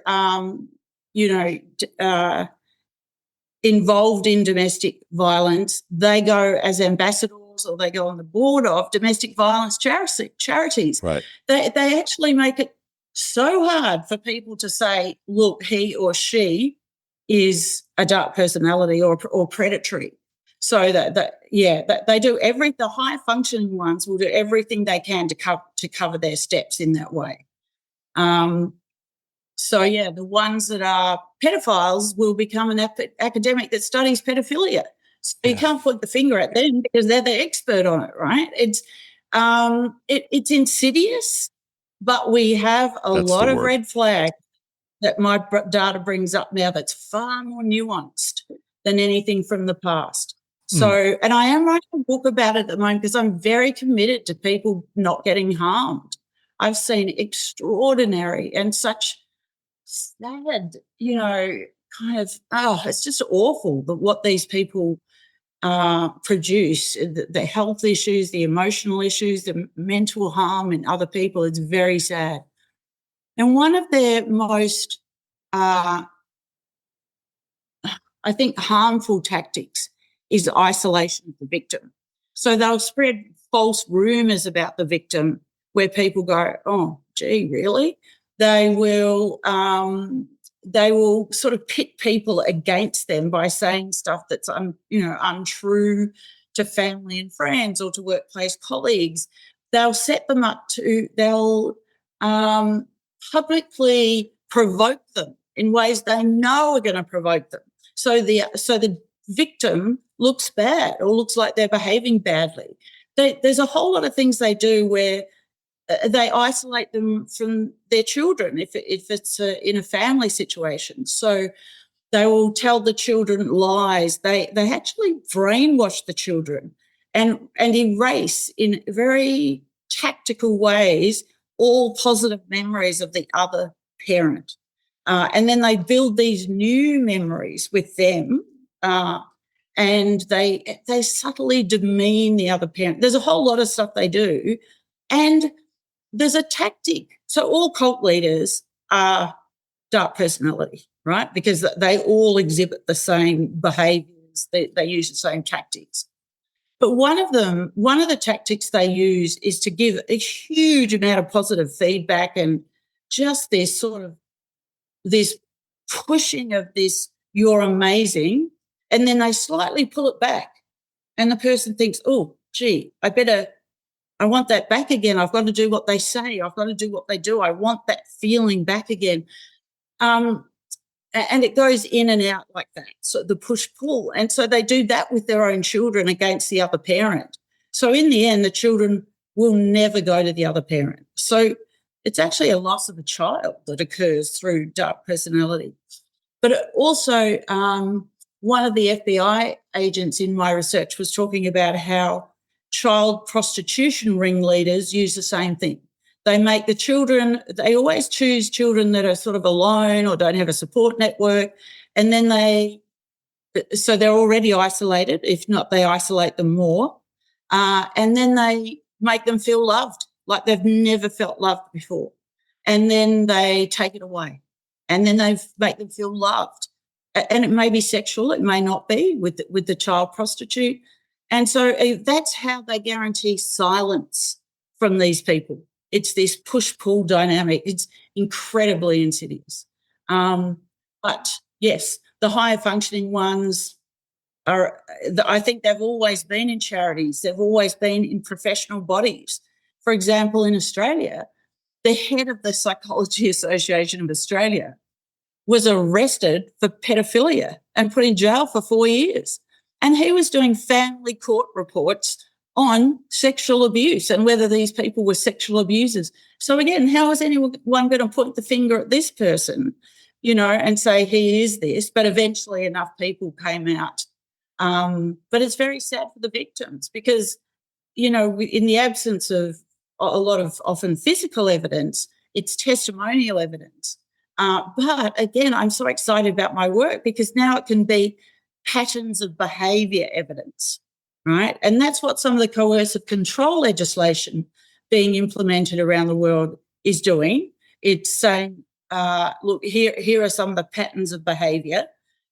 involved in domestic violence. They go as ambassadors, or they go on the board of domestic violence charities. Right. They actually make it so hard for people to say, look, he or she is a dark personality or predatory. So that they do the high functioning ones will do everything they can to cover their steps in that way. The ones that are pedophiles will become an academic that studies pedophilia. So you can't put the finger at them because they're the expert on it, right? It's insidious, but we have that's lot of red flags that my data brings up now that's far more nuanced than anything from the past. So, and I am writing a book about it at the moment because I'm very committed to people not getting harmed. I've seen extraordinary and such sad, it's just awful what these people produce, the health issues, the emotional issues, the mental harm in other people. It's very sad. And one of their most, harmful tactics is isolation of the victim. So they'll spread false rumours about the victim where people go, oh, gee, really? They will sort of pit people against them by saying stuff that's untrue to family and friends or to workplace colleagues. They'll set them up they'll publicly provoke them in ways they know are going to provoke them. So the victim looks bad or looks like they're behaving badly. There's a whole lot of things they do where they isolate them from their children if it's in a family situation. So they will tell the children lies. They actually brainwash the children and erase in very tactical ways all positive memories of the other parent. And then they build these new memories with them, and they subtly demean the other parent. There's a whole lot of stuff they do, and there's a tactic. So all cult leaders are dark personality, right? Because they all exhibit the same behaviours. They use the same tactics. But one of the tactics they use is to give a huge amount of positive feedback and just this pushing of this, you're amazing, and then they slightly pull it back. And the person thinks, oh, gee, I want that back again. I've got to do what they say. I've got to do what they do. I want that feeling back again. And it goes in and out like that. So the push-pull. And so they do that with their own children against the other parent. So in the end, the children will never go to the other parent. So it's actually a loss of a child that occurs through dark personality. But also, one of the FBI agents in my research was talking about how child prostitution ringleaders use the same thing. They make the children, they always choose children that are sort of alone or don't have a support network, and then so they're already isolated. If not, they isolate them more, and then they make them feel loved, like they've never felt loved before, and then they take it away, and then they make them feel loved. And it may be sexual, it may not be with the child prostitute. And so that's how they guarantee silence from these people. It's this push-pull dynamic. It's incredibly insidious. But yes, the higher functioning ones I think they've always been in charities. They've always been in professional bodies. For example, in Australia, the head of the Psychology Association of Australia was arrested for pedophilia and put in jail for 4 years. And he was doing family court reports on sexual abuse and whether these people were sexual abusers. So again, how is anyone going to point the finger at this person, and say he is this? But eventually enough people came out. But it's very sad for the victims because, in the absence of a lot of often physical evidence, it's testimonial evidence. But again, I'm so excited about my work because now it can be patterns of behaviour evidence, right? And that's what some of the coercive control legislation being implemented around the world is doing. It's saying, look, here are some of the patterns of behaviour,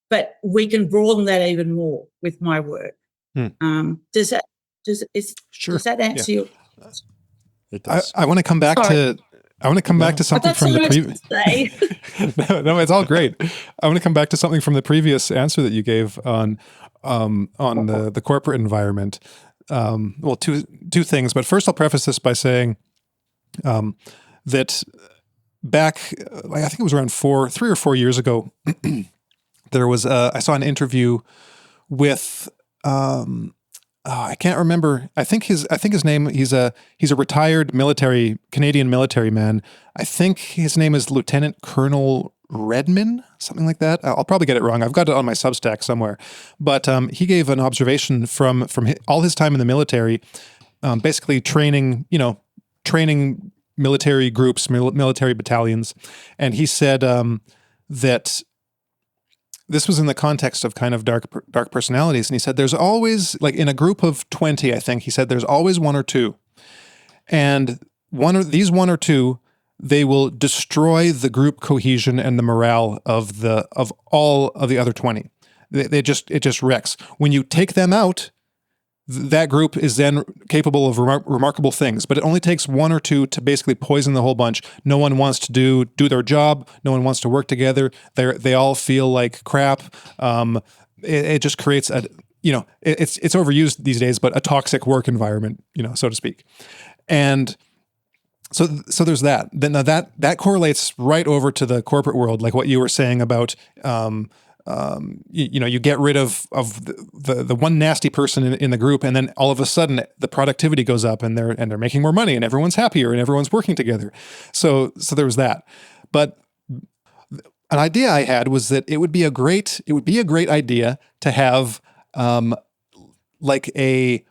but we can broaden that even more with my work. Does that answer your? It does. I want to come back to. I want to come back to something from the previous. No, it's all great. I want to come back to something from the previous answer that you gave on the corporate environment. Well, two things, but first I'll preface this by saying that back, I think it was around 3 or 4 years ago, there was I saw an interview with I can't remember. I think his name. He's a retired Canadian military man. I think his name is Lieutenant Colonel Redman, something like that. I'll probably get it wrong. I've got it on my Substack somewhere. But he gave an observation from all his time in the military, basically training military groups, military battalions, and he said that. This was in the context of kind of dark personalities. And he said, there's always, like in a group of 20, I think, he said, there's always one or two. And these one or two, they will destroy the group cohesion and the morale of all of the other 20. It just wrecks. When you take them out, that group is then capable of remarkable things, but it only takes one or two to basically poison the whole bunch. No one wants to do their job. No one wants to work together. They all feel like crap. It just creates it's overused these days, but a toxic work environment, so to speak. And so there's that. Then that correlates right over to the corporate world, like what you were saying about. You get rid of the one nasty person in the group, and then all of a sudden the productivity goes up, and they're making more money, and everyone's happier, and everyone's working together. So there was that. But an idea I had was that it would be a great idea to have like a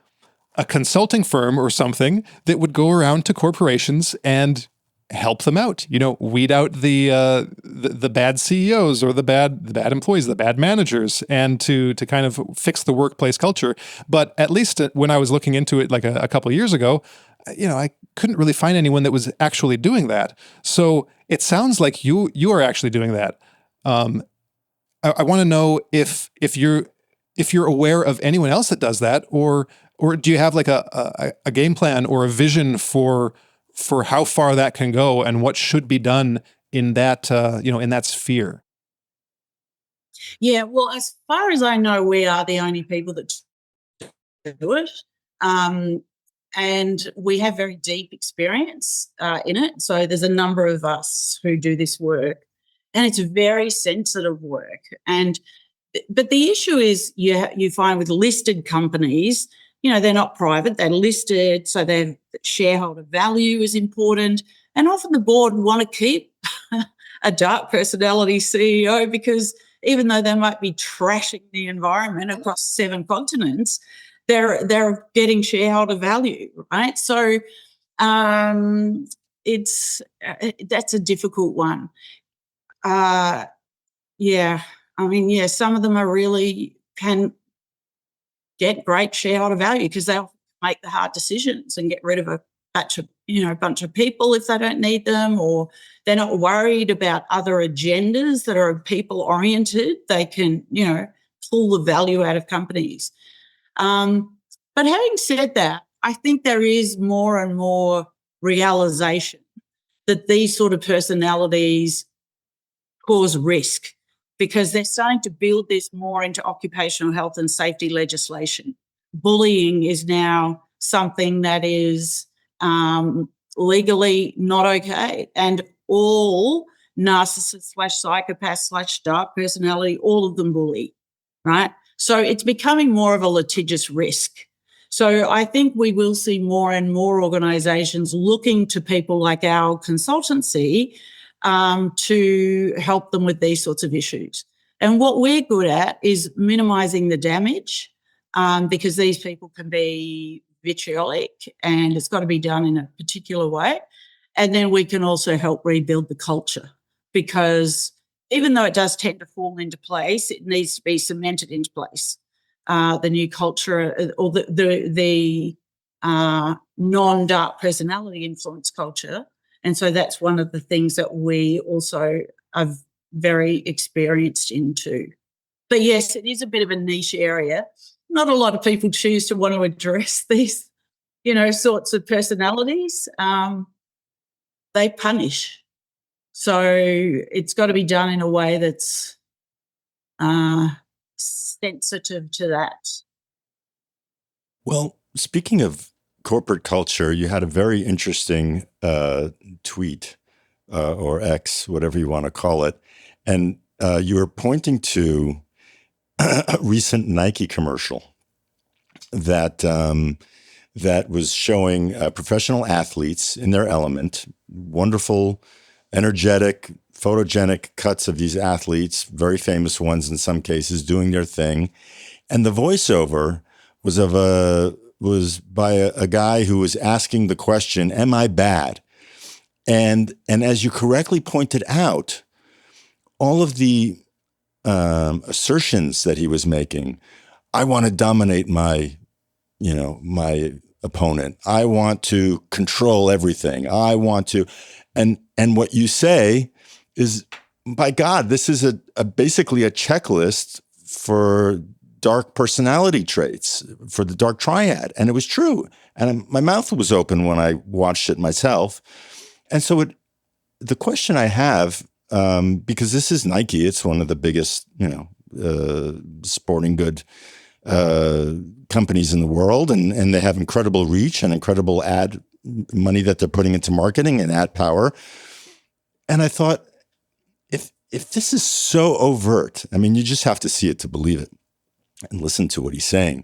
consulting firm or something that would go around to corporations and help them out, weed out the bad CEOs or the bad employees, the bad managers, and to kind of fix the workplace culture. But at least when I was looking into it like a couple of years ago, I couldn't really find anyone that was actually doing that. So it sounds like you are actually doing that. I want to know if you're aware of anyone else that does that, or do you have like a game plan or a vision for how far that can go and what should be done in that, in that sphere? Yeah, well, as far as I know, we are the only people that do it. And we have very deep experience in it. So there's a number of us who do this work, and it's very sensitive work. But the issue is you find with listed companies, they're not private, they're listed, so their shareholder value is important. And often the board want to keep a dark personality CEO because even though they might be trashing the environment across 7 continents, they're getting shareholder value, right? So that's a difficult one. Some of them are really can get great shareholder value because they'll make the hard decisions and get rid of a bunch of people if they don't need them, or they're not worried about other agendas that are people oriented. They can, pull the value out of companies. But having said that, I think there is more and more realization that these sort of personalities cause risk, because they're starting to build this more into occupational health and safety legislation. Bullying is now something that is legally not okay, and all narcissists / psychopaths / dark personality, all of them bully, right? So it's becoming more of a litigious risk. So I think we will see more and more organisations looking to people like our consultancy to help them with these sorts of issues. And what we're good at is minimising the damage, because these people can be vitriolic and it's got to be done in a particular way. And then we can also help rebuild the culture, because even though it does tend to fall into place, it needs to be cemented into place. The new culture, or the non-dark personality influence culture. And so that's one of the things that we also are very experienced into. But yes, it is a bit of a niche area. Not a lot of people choose to want to address these, sorts of personalities. They punish. So it's got to be done in a way that's sensitive to that. Well, speaking of corporate culture, you had a very interesting tweet or X, whatever you want to call it. And you were pointing to a recent Nike commercial that that was showing professional athletes in their element, wonderful, energetic, photogenic cuts of these athletes, very famous ones in some cases, doing their thing. And the voiceover was by a guy who was asking the question, "Am I bad?" And as you correctly pointed out, all of the assertions that he was making, I want to dominate my opponent. I want to control everything. I want to, and what you say is, by God, this is basically a checklist for dark personality traits, for the dark triad. And it was true. And my mouth was open when I watched it myself. And so the question I have, because this is Nike, it's one of the biggest, sporting good companies in the world, and they have incredible reach and incredible ad money that they're putting into marketing and ad power. And I thought, if this is so overt, I mean, you just have to see it to believe it and listen to what he's saying.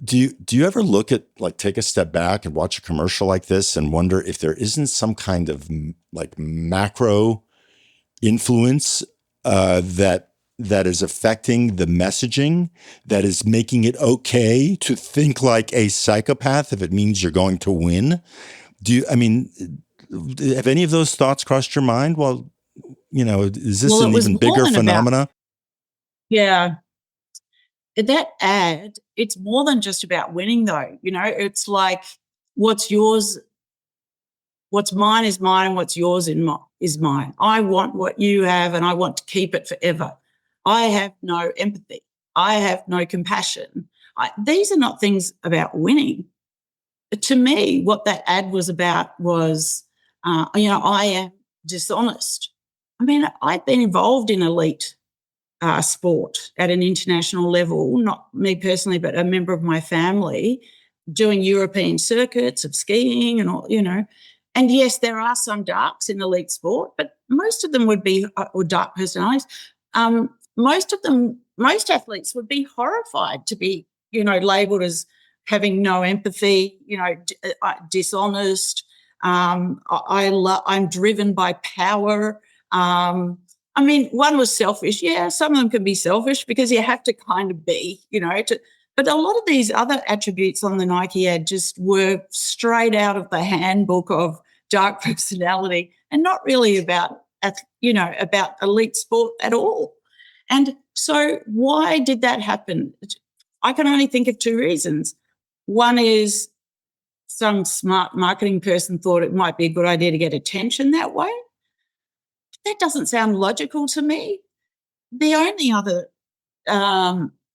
Do you ever look at, take a step back and watch a commercial like this and wonder if there isn't some kind of macro influence that is affecting the messaging, that is making it okay to think like a psychopath if it means you're going to win? Have any of those thoughts crossed your mind? Well, is this an even bigger phenomena? Yeah. That ad, it's more than just about winning, though. It's like, what's yours, what's mine is mine, and what's yours is mine. I want what you have, and I want to keep it forever. I have no empathy. I have no compassion. These are not things about winning. To me, what that ad was about was, I am dishonest. I mean, I've been involved in elite sport at an international level, not me personally, but a member of my family, doing European circuits of skiing and all, And yes, there are some darks in elite sport, but most of them would be or dark personalities. Most athletes would be horrified to be, labelled as having no empathy, dishonest. I'm driven by power. One was selfish. Yeah, some of them can be selfish because you have to kind of be, but a lot of these other attributes on the Nike ad just were straight out of the handbook of dark personality and not really about elite sport at all. And so why did that happen? I can only think of two reasons. One is some smart marketing person thought it might be a good idea to get attention that way. That doesn't sound logical to me. The only other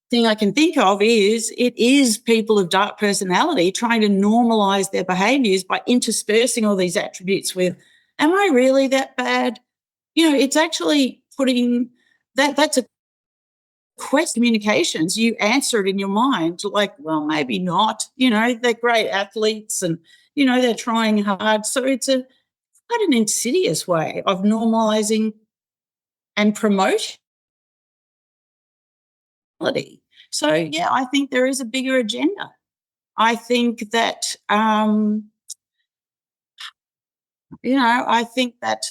thing I can think of is it is people of dark personality trying to normalize their behaviors by interspersing all these attributes with, am I really that bad? It's actually putting that's a question communications. You answer it in your mind like, well, maybe not. They're great athletes and, they're trying hard. So it's quite an insidious way of normalizing and promoting. So, yeah, I think there is a bigger agenda. I think that, I think that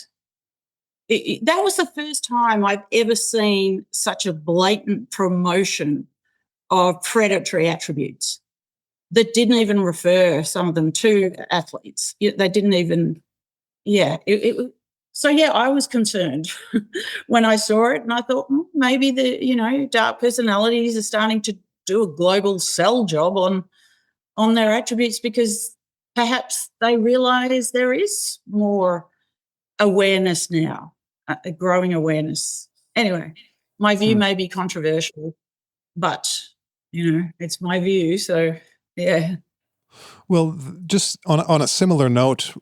that was the first time I've ever seen such a blatant promotion of predatory attributes that didn't even refer, some of them, to athletes. They didn't even, so, yeah, I was concerned when I saw it, and I thought maybe the, dark personalities are starting to do a global sell job on their attributes because perhaps they realise there is more awareness now, a growing awareness. Anyway, my view may be controversial, but, it's my view. So, yeah. Well, just on a similar note,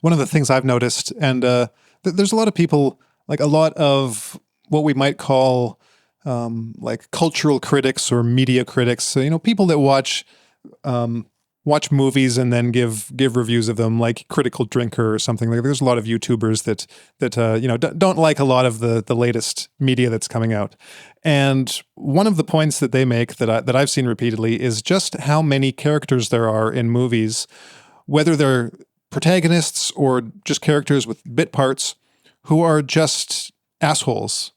one of the things I've noticed, and there's a lot of people, like a lot of what we might call like cultural critics or media critics. So, people that watch movies and then give reviews of them, like Critical Drinker or something. Like, there's a lot of YouTubers that don't like a lot of the latest media that's coming out. And one of the points that they make that I've seen repeatedly is just how many characters there are in movies, whether they're protagonists or just characters with bit parts, who are just assholes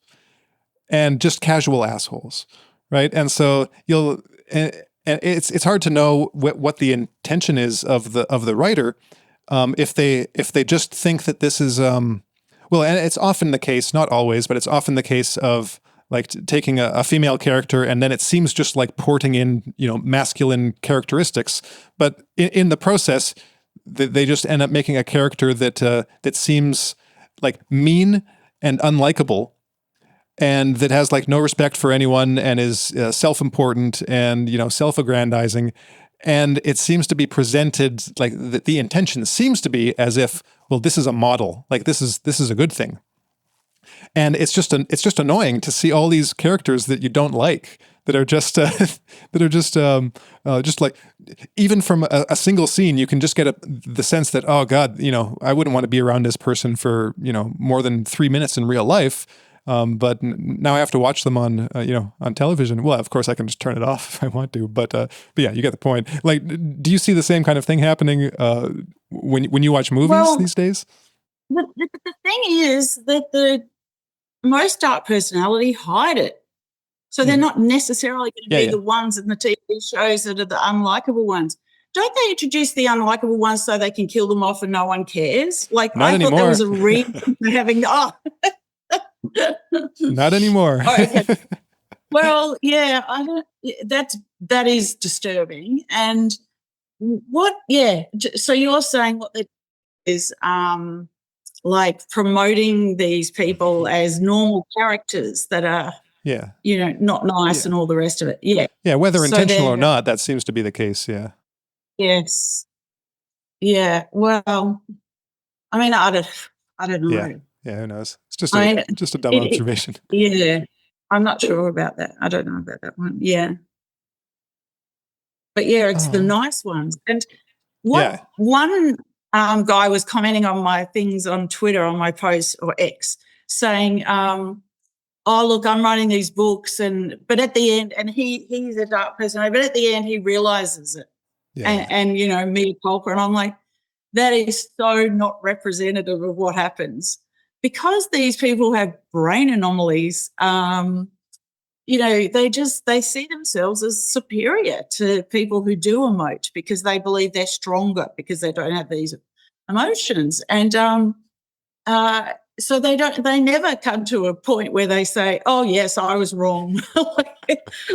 and just casual assholes, right? And so and it's hard to know what the intention is of the writer, if they just think that this is and it's often the case, not always, but it's often the case of like taking a female character and then it seems just like porting in masculine characteristics, but in the process they just end up making a character that seems like mean and unlikable, and that has like no respect for anyone and is self-important and self-aggrandizing, and it seems to be presented like the intention seems to be as if, well, this is a model, like this is a good thing, and it's just annoying to see all these characters that you don't like that are just just like, even from a single scene, you can just get the sense that, oh God, I wouldn't want to be around this person for more than 3 minutes in real life. But now I have to watch them on television. Well, of course I can just turn it off if I want to, but yeah, you get the point. Like, do you see the same kind of thing happening when you watch movies these days? The thing is that most dark personality hide it. So they're not necessarily going to be the ones in the TV shows that are the unlikable ones. Don't they introduce the unlikable ones so they can kill them off and no one cares? Like, not I anymore. thought there was a reason for having Not anymore. Okay. Well, yeah, that is disturbing. And so you're saying what that is like promoting these people as normal characters that are not nice and all the rest of it. Yeah, whether intentional or not, that seems to be the case. Yes. Well, I mean, I don't know. Yeah, who knows? It's just a dumb observation. I'm not sure about that. I don't know about that one. But it's the nice ones. And one guy was commenting on my things on Twitter, on my posts or X, saying, oh, look, I'm writing these books, but at the end, and he's a dark person, but at the end he realizes it. And mea culpa. And I'm like, that is so not representative of what happens. Because these people have brain anomalies, they see themselves as superior to people who do emote because they believe they're stronger because they don't have these emotions. And so they never come to a point where they say, oh, yes, I was wrong.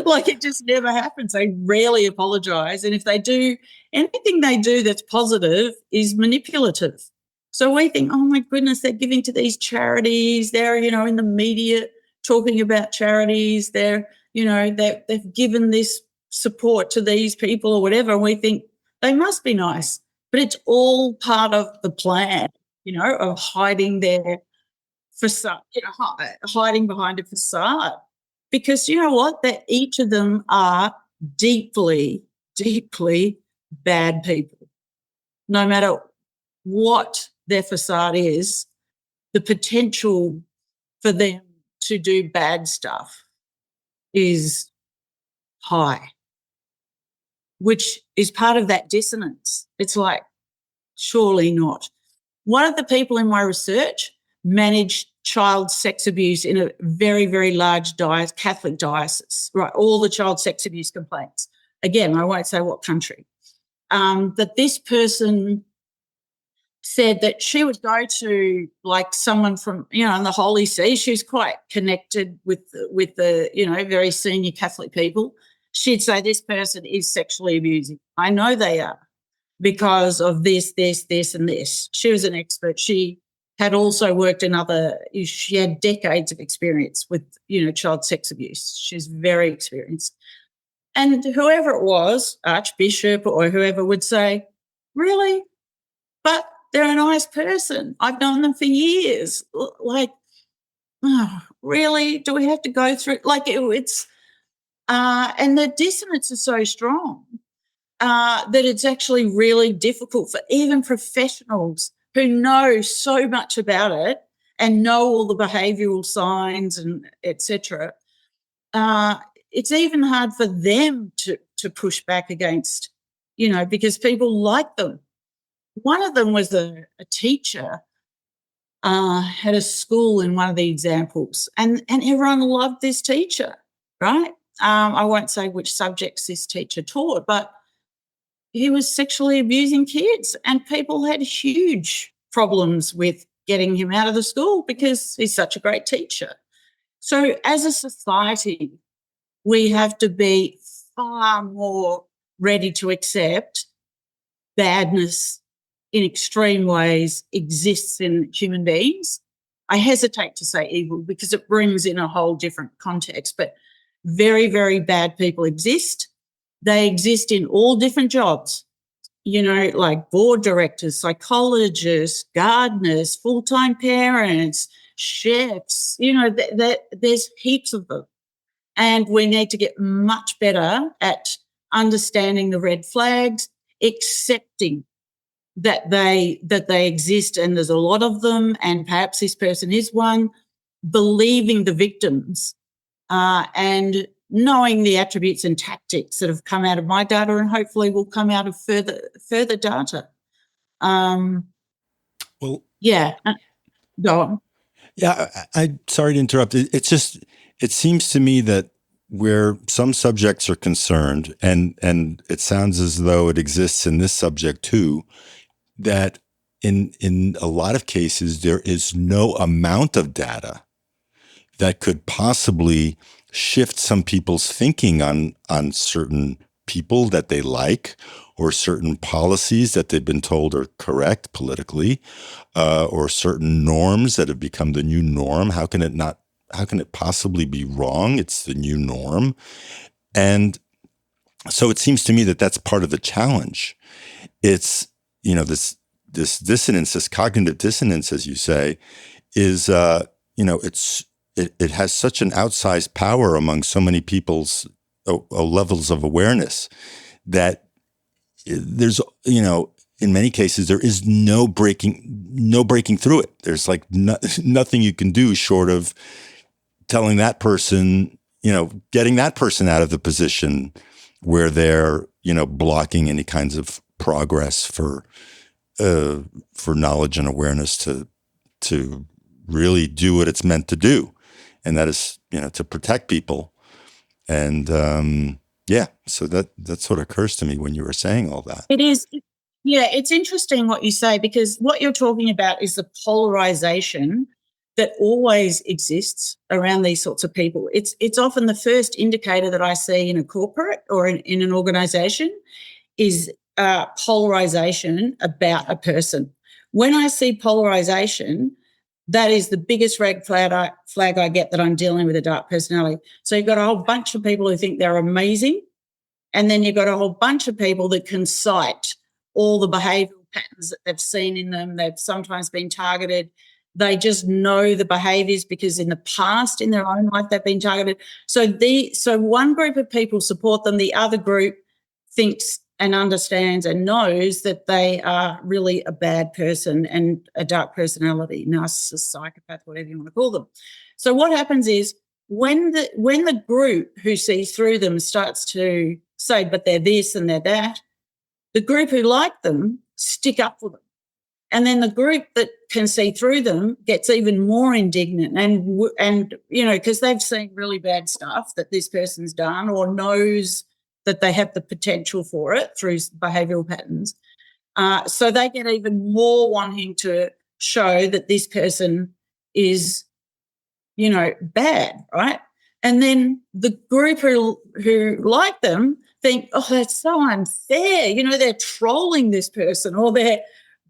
like it just never happens. They rarely apologize. And if they do, anything they do that's positive is manipulative. So we think, oh, my goodness, they're giving to these charities. They're, in the media talking about charities. They're they've given this support to these people or whatever, and we think they must be nice. But it's all part of the plan, of hiding their facade, hiding behind a facade. Because you know what? That each of them are deeply, deeply bad people. No matter what their facade is, the potential for them to do bad stuff is high, which is part of that dissonance. It's like, surely not. One of the people in my research managed child sex abuse in a very, very large Catholic diocese, right? All the child sex abuse complaints. Again, I won't say what country. That this person said that she would go to like someone from, in the Holy See. She was quite connected with the, very senior Catholic people. She'd say, this person is sexually abusing. I know they are because of this, and this. She was an expert. She had also worked she had decades of experience with, child sex abuse. She's very experienced. And whoever it was, Archbishop or whoever, would say, really? But they're a nice person. I've known them for years. Like, oh, really? Do we have to go through? Like, it's, and the dissonance is so strong that it's actually really difficult for even professionals who know so much about it and know all the behavioural signs and et cetera. It's even hard for them to push back against, because people like them. One of them was a teacher at a school in one of the examples, and everyone loved this teacher, right? I won't say which subjects this teacher taught, but he was sexually abusing kids, and people had huge problems with getting him out of the school because he's such a great teacher. So as a society, we have to be far more ready to accept badness in extreme ways exists in human beings. I hesitate to say evil because it brings in a whole different context, but very, very bad people exist. They exist in all different jobs, like board directors, psychologists, gardeners, full-time parents, chefs, there's heaps of them. And we need to get much better at understanding the red flags, accepting that they exist and there's a lot of them, and perhaps this person is one, believing the victims, and knowing the attributes and tactics that have come out of my data and hopefully will come out of further data. Well, yeah, go on. Yeah, I sorry to interrupt. It seems to me that where some subjects are concerned, and it sounds as though it exists in this subject too, that in a lot of cases there is no amount of data that could possibly shift some people's thinking on certain people that they like, or certain policies that they've been told are correct politically, or certain norms that have become the new norm. How can it possibly be wrong? It's the new norm. And so it seems to me that that's part of the challenge. It's, this dissonance, this cognitive dissonance, as you say, is, it has such an outsized power among so many people's levels of awareness that there's, in many cases, there is no breaking through it. There's like nothing you can do short of telling that person, getting that person out of the position where they're, blocking any kinds of progress for knowledge and awareness to really do what it's meant to do. And that is, to protect people. And so that's what occurs to me when you were saying all that. It is. Yeah, it's interesting what you say, because what you're talking about is the polarization that always exists around these sorts of people. It's often the first indicator that I see in a corporate or in an organization is polarization about a person. When I see polarization, That is the biggest red flag I get, that I'm dealing with a dark personality. So you've got a whole bunch of people who think they're amazing, and then you've got a whole bunch of people that can cite all the behavioural patterns that they've seen in them. They've sometimes been targeted. They just know the behaviours because in the past, in their own life, they've been targeted. So one group of people support them. The other group thinks and understands and knows that they are really a bad person and a dark personality, narcissist, psychopath, whatever you want to call them. So what happens is when the group who sees through them starts to say, but they're this and they're that, the group who like them stick up for them. And then the group that can see through them gets even more indignant and because they've seen really bad stuff that this person's done or knows that they have the potential for it through behavioural patterns. So they get even more wanting to show that this person is, bad, right? And then the group who like them think, oh, that's so unfair. They're trolling this person or they're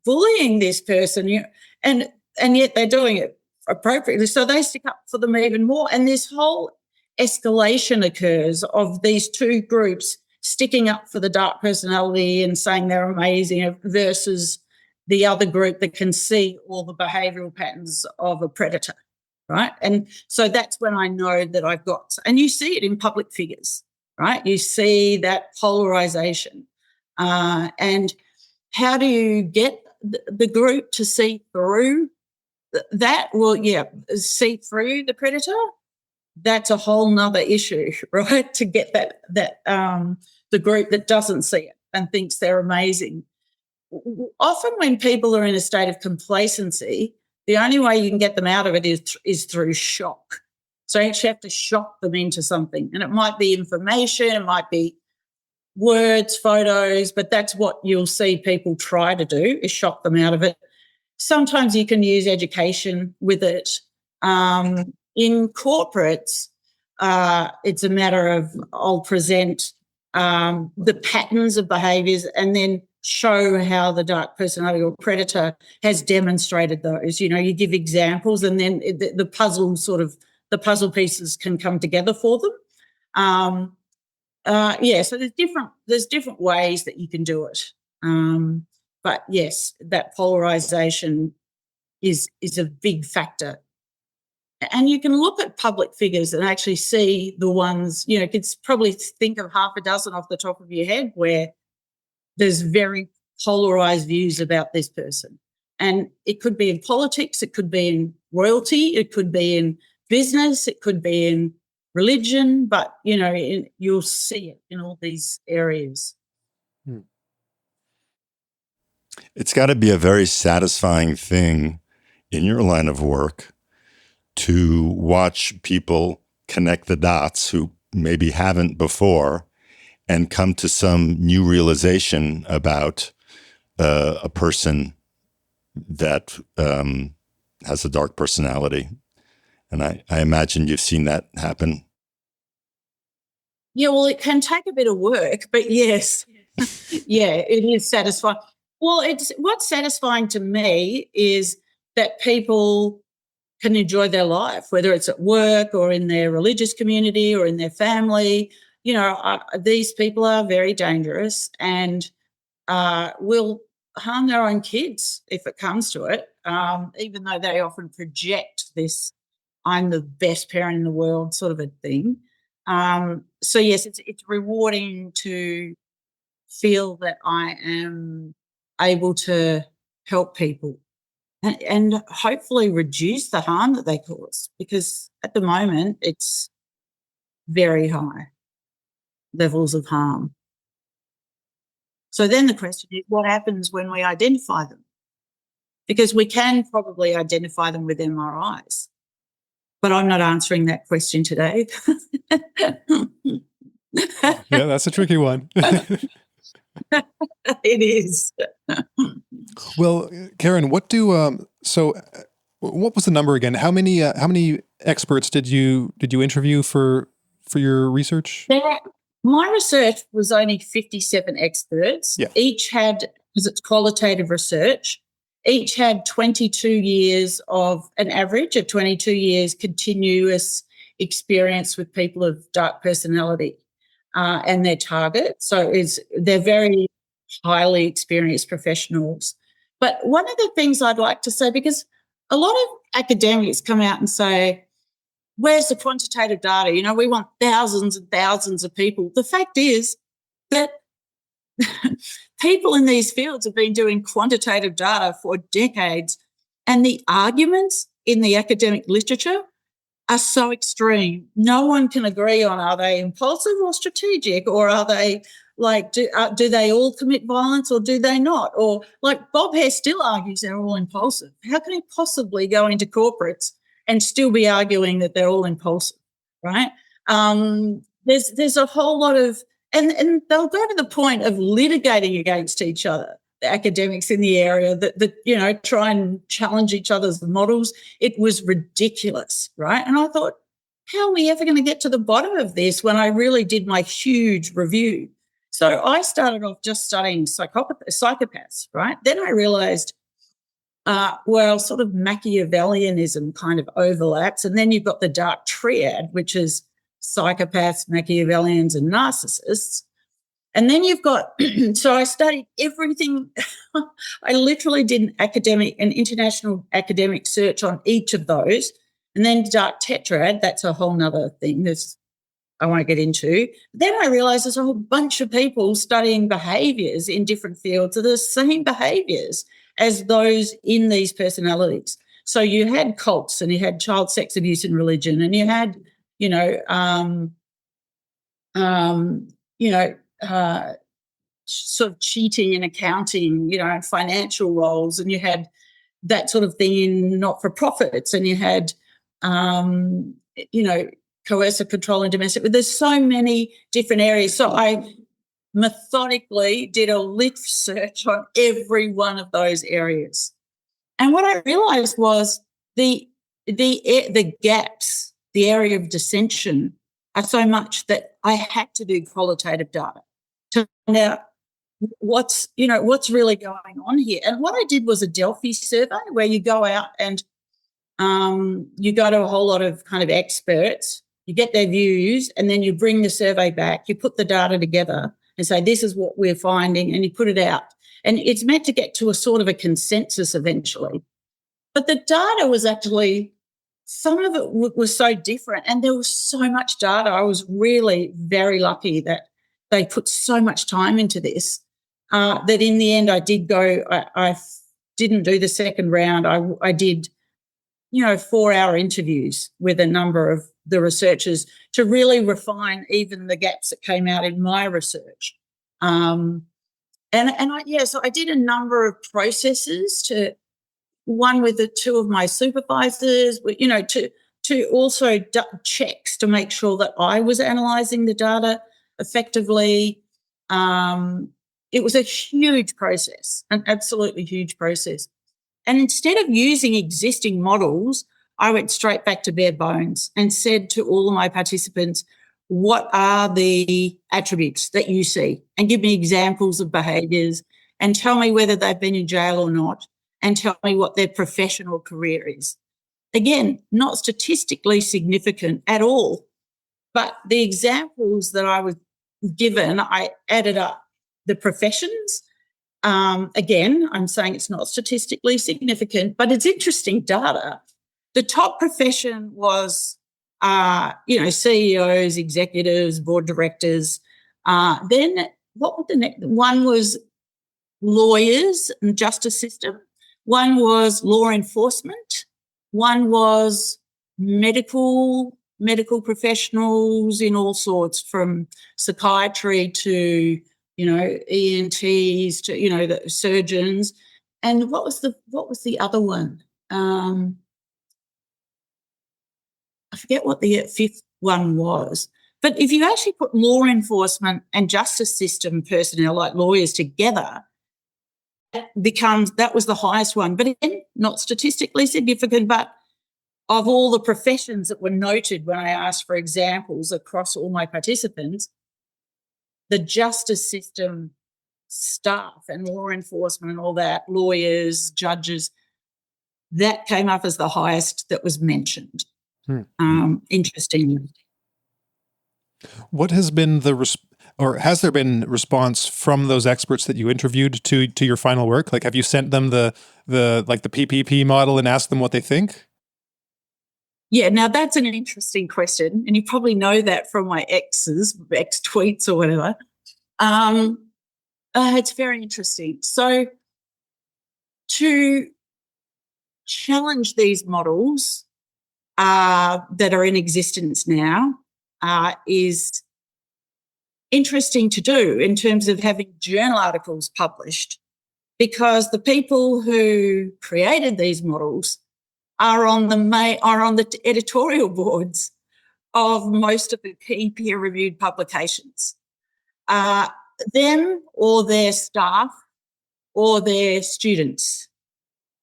bullying this person, and yet they're doing it appropriately. So they stick up for them even more. And this whole escalation occurs of these two groups sticking up for the dark personality and saying they're amazing versus the other group that can see all the behavioural patterns of a predator, right? And so that's when I know that I've got, and you see it in public figures, right? You see that polarisation. And how do you get the group to see through that? Well, see through the predator. That's a whole nother issue, right? To get that the group that doesn't see it and thinks they're amazing. Often when people are in a state of complacency, the only way you can get them out of it is through shock. So you actually have to shock them into something. And it might be information, it might be words, photos, but that's what you'll see people try to do, is shock them out of it. Sometimes you can use education with it. In corporates, it's a matter of I'll present the patterns of behaviours and then show how the dark personality or predator has demonstrated those. You give examples and then the puzzle pieces can come together for them. So there's different ways that you can do it. But yes, that polarisation is a big factor. And you can look at public figures and actually see the ones, you could probably think of half a dozen off the top of your head where there's very polarised views about this person. And it could be in politics, it could be in royalty, it could be in business, it could be in religion, but, you'll see it in all these areas. It's got to be a very satisfying thing in your line of work to watch people connect the dots who maybe haven't before and come to some new realization about a person that has a dark personality. And I imagine you've seen that happen. Yeah, well, it can take a bit of work, but yes, it is satisfying. Well, what's satisfying to me is that people can enjoy their life, whether it's at work or in their religious community or in their family. These people are very dangerous and will harm their own kids if it comes to it, even though they often project this I'm the best parent in the world sort of a thing. So, yes, it's rewarding to feel that I am able to help people and hopefully reduce the harm that they cause, because at the moment it's very high levels of harm. So then the question is, what happens when we identify them? Because we can probably identify them with MRIs, but I'm not answering that question today. Yeah, that's a tricky one. It is. Well, Karen, what was the number again? How many experts did you interview for your research? My research was only 57 experts. Yeah. Each had, because it's qualitative research, each had 22 years of an average of 22 years continuous experience with people of dark personality and their target. So they're very highly experienced professionals. But one of the things I'd like to say, because a lot of academics come out and say, where's the quantitative data? You know, we want thousands and thousands of people. The fact is that people in these fields have been doing quantitative data for decades, and the arguments in the academic literature are so extreme. No one can agree on, are they impulsive or strategic, or are they like, do they all commit violence or do they not? Or like Bob Hare still argues they're all impulsive. How can he possibly go into corporates and still be arguing that they're all impulsive, right? There's a whole lot of, and they'll go to the point of litigating against each other, the academics in the area that you know, try and challenge each other's models. It was ridiculous, right? And I thought, how are we ever going to get to the bottom of this when I really did my huge review? So I started off just studying psychopaths, right? Then I realised, well, sort of Machiavellianism kind of overlaps. And then you've got the dark triad, which is psychopaths, Machiavellians, and narcissists. And then you've got, so I studied everything. I literally did an international academic search on each of those. And then dark tetrad, that's a whole nother thing I won't get into. Then I realised there's a whole bunch of people studying behaviours in different fields of the same behaviours as those in these personalities. So you had cults, and you had child sex abuse and religion, and you had, sort of cheating in accounting, and financial roles, and you had that sort of thing in not-for-profits, and you had, coercive control and domestic. But there's so many different areas. So I methodically did a lit search on every one of those areas. And what I realised was the gaps, the area of dissension, are so much that I had to do qualitative data to find out what's really going on here. And what I did was a Delphi survey, where you go out and you go to a whole lot of kind of experts, you get their views, and then you bring the survey back, you put the data together and say, this is what we're finding, and you put it out. And it's meant to get to a sort of a consensus eventually. But the data was actually, some of it was so different, and there was so much data. I was really very lucky that they put so much time into this, that in the end I did go, I didn't do the second round. I did 4-hour interviews with a number of the researchers to really refine even the gaps that came out in my research. So I did a number of processes, one with the two of my supervisors, to also checks to make sure that I was analysing the data effectively. It was a huge process, an absolutely huge process. And instead of using existing models, I went straight back to bare bones and said to all of my participants, what are the attributes that you see? And give me examples of behaviours, and tell me whether they've been in jail or not, and tell me what their professional career is. Again, not statistically significant at all, but the examples that I was given, I added up the professions. Again, I'm saying it's not statistically significant, but it's interesting data. The top profession was, CEOs, executives, board directors. Then what was the next? One was lawyers and justice system. One was law enforcement. One was medical professionals in all sorts, from psychiatry to ENTs to the surgeons. And what was the other one? I forget what the fifth one was. But if you actually put law enforcement and justice system personnel, like lawyers, together, that was the highest one. But again, not statistically significant, but of all the professions that were noted when I asked for examples across all my participants, the justice system staff and law enforcement and all that, lawyers, judges, that came up as the highest that was mentioned. Interestingly. What has been or has there been response from those experts that you interviewed to your final work? Like, have you sent them the PPP model and asked them what they think? Yeah, now that's an interesting question, and you probably know that from my ex tweets or whatever. It's very interesting. So to challenge these models that are in existence now is interesting to do in terms of having journal articles published, because the people who created these models are on the editorial boards of most of the key peer-reviewed publications. Them or their staff or their students.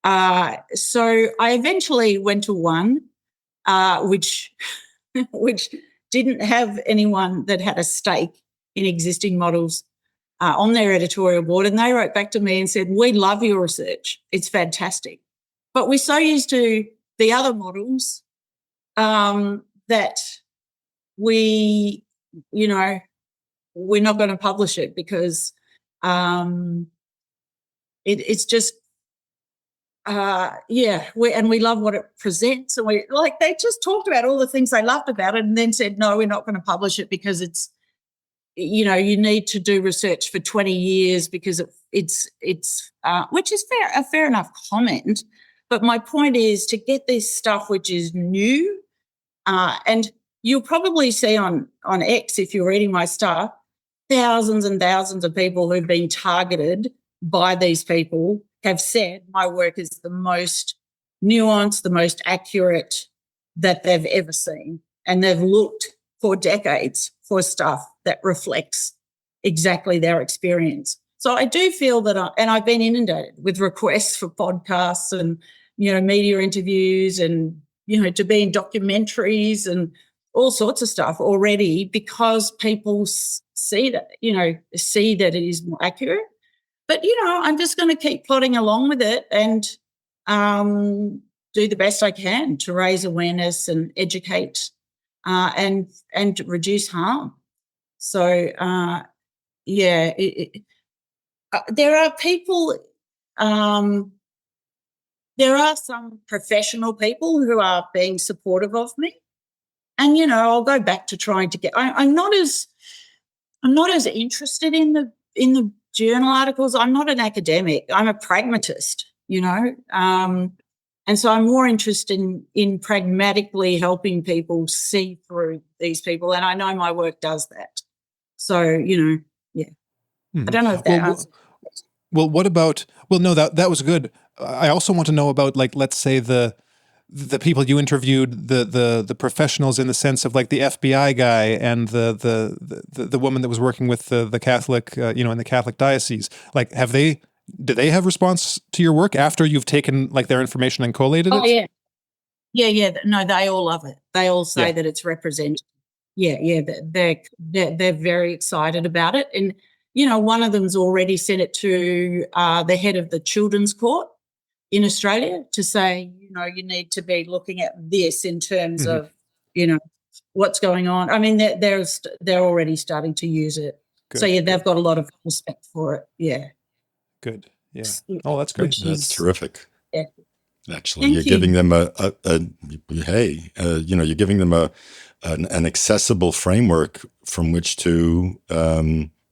So I eventually went to one which didn't have anyone that had a stake in existing models on their editorial board, and they wrote back to me and said, "We love your research. It's fantastic. But we're so used to the other models that we're not going to publish it because it's just, we love what it presents." And they just talked about all the things they loved about it and then said, "No, we're not going to publish it because it's, you need to do research for 20 years because it's which is a fair enough comment. But my point is to get this stuff which is new, and you'll probably see on X, if you're reading my stuff, thousands and thousands of people who've been targeted by these people have said my work is the most nuanced, the most accurate that they've ever seen. And they've looked for decades for stuff that reflects exactly their experience. So I do feel that, and I've been inundated with requests for podcasts and, media interviews and, to be in documentaries and all sorts of stuff already, because people see that it is more accurate. But, I'm just going to keep plodding along with it and do the best I can to raise awareness and educate and reduce harm. So, there are people, there are some professional people who are being supportive of me. And, I'll go back to trying to get, I'm not as interested in the journal articles. I'm not an academic. I'm a pragmatist, and so I'm more interested in pragmatically helping people see through these people. And I know my work does that. So, yeah. I don't know if that answers. Well, what about, no, that was good. I also want to know about, let's say the people you interviewed, the professionals, in the sense of like the FBI guy and the woman that was working with the Catholic, in the Catholic diocese. Like, do they have response to your work after you've taken their information and collated it? Oh, yeah. Yeah. No, they all love it. They all say that it's representative. Yeah. They're very excited about it. And, one of them's already sent it to the head of the Children's Court in Australia to say, you need to be looking at this in terms of, what's going on. I mean, they're already starting to use it. Good. So, they've got a lot of respect for it. Yeah. Good. Yeah. Oh, that's great. That's terrific. Yeah. Actually, you're giving them you're giving them an accessible framework from which to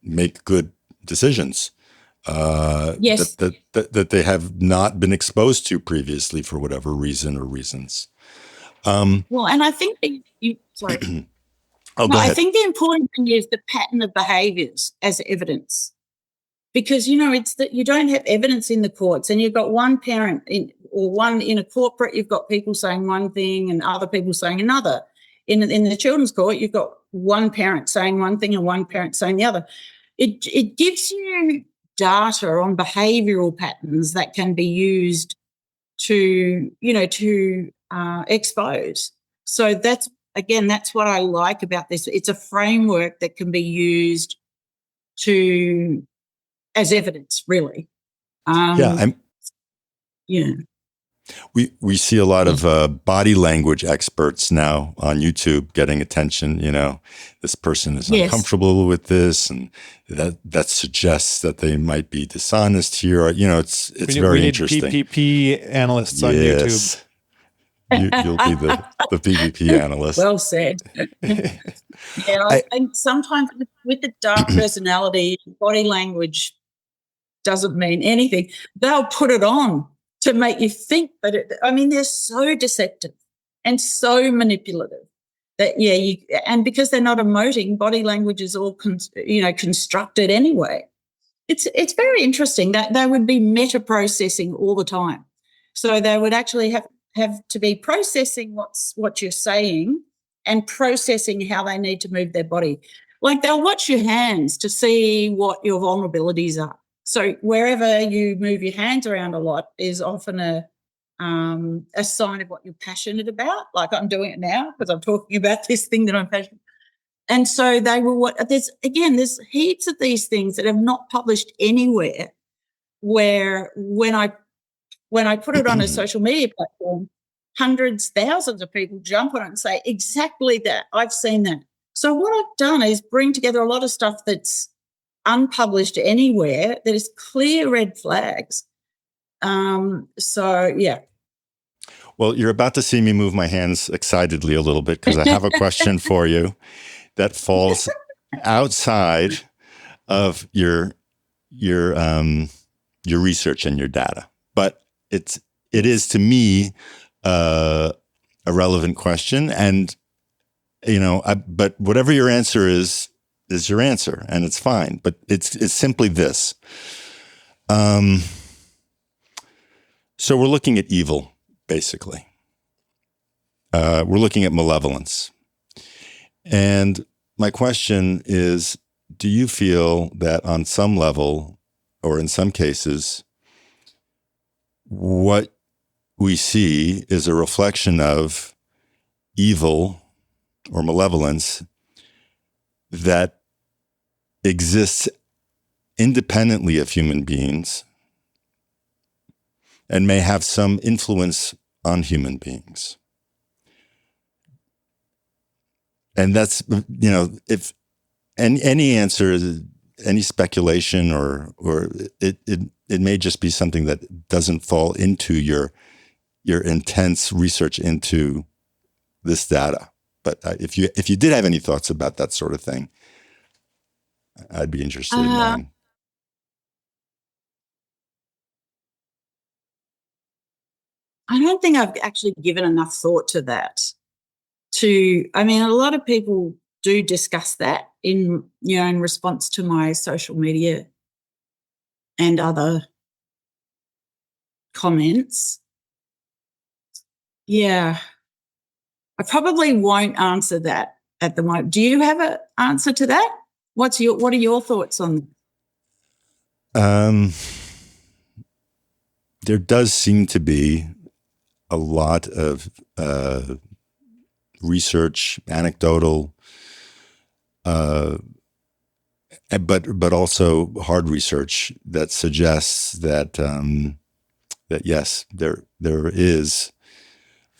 make good decisions. Yes. That they have not been exposed to previously for whatever reason or reasons. Well, and I think sorry. Go ahead. I think the important thing is the pattern of behaviours as evidence. Because, it's that you don't have evidence in the courts, and you've got one parent one in a corporate, you've got people saying one thing and other people saying another. In the children's court, you've got one parent saying one thing and one parent saying the other. It gives you data on behavioural patterns that can be used to expose. So that's what I like about this. It's a framework that can be used to as evidence, really. Yeah, Yeah. we see a lot of body language experts now on YouTube getting attention. This person is Yes. uncomfortable with this, and that suggests that they might be dishonest here. Or, it's very interesting. PPP analysts on YouTube. You'll be the PPP analyst. Well said. I think sometimes with the dark personality, body language doesn't mean anything. They'll put it on to make you think that they're so deceptive and so manipulative that, and because they're not emoting, body language is all, constructed anyway. It's very interesting that they would be meta-processing all the time. So they would actually have to be processing what you're saying and processing how they need to move their body. Like they'll watch your hands to see what your vulnerabilities are. So wherever you move your hands around a lot is often a sign of what you're passionate about. Like I'm doing it now because I'm talking about this thing that I'm passionate about. And so they will. There's heaps of these things that have not published anywhere. Where when I put it on a social media platform, hundreds, thousands of people jump on it and say exactly that. I've seen that. So what I've done is bring together a lot of stuff that's unpublished anywhere that is clear red flags. Well, you're about to see me move my hands excitedly a little bit because I have a question for you that falls outside of your research and your data, but it is to me a relevant question, and but whatever your answer is your answer, and it's fine. But it's simply this. So we're looking at evil, basically. We're looking at malevolence. And my question is, do you feel that on some level, or in some cases, what we see is a reflection of evil or malevolence that exists independently of human beings and may have some influence on human beings? And that's, if any answer is any speculation or it may just be something that doesn't fall into your intense research into this data. But if you did have any thoughts about that sort of thing, I'd be interested in knowing. I don't think I've actually given enough thought to that. A lot of people do discuss that in response to my social media and other comments. Yeah. I probably won't answer that at the moment. Do you have an answer to that? What are your thoughts on that? There does seem to be a lot of research, anecdotal, but also hard research that suggests that yes, there is.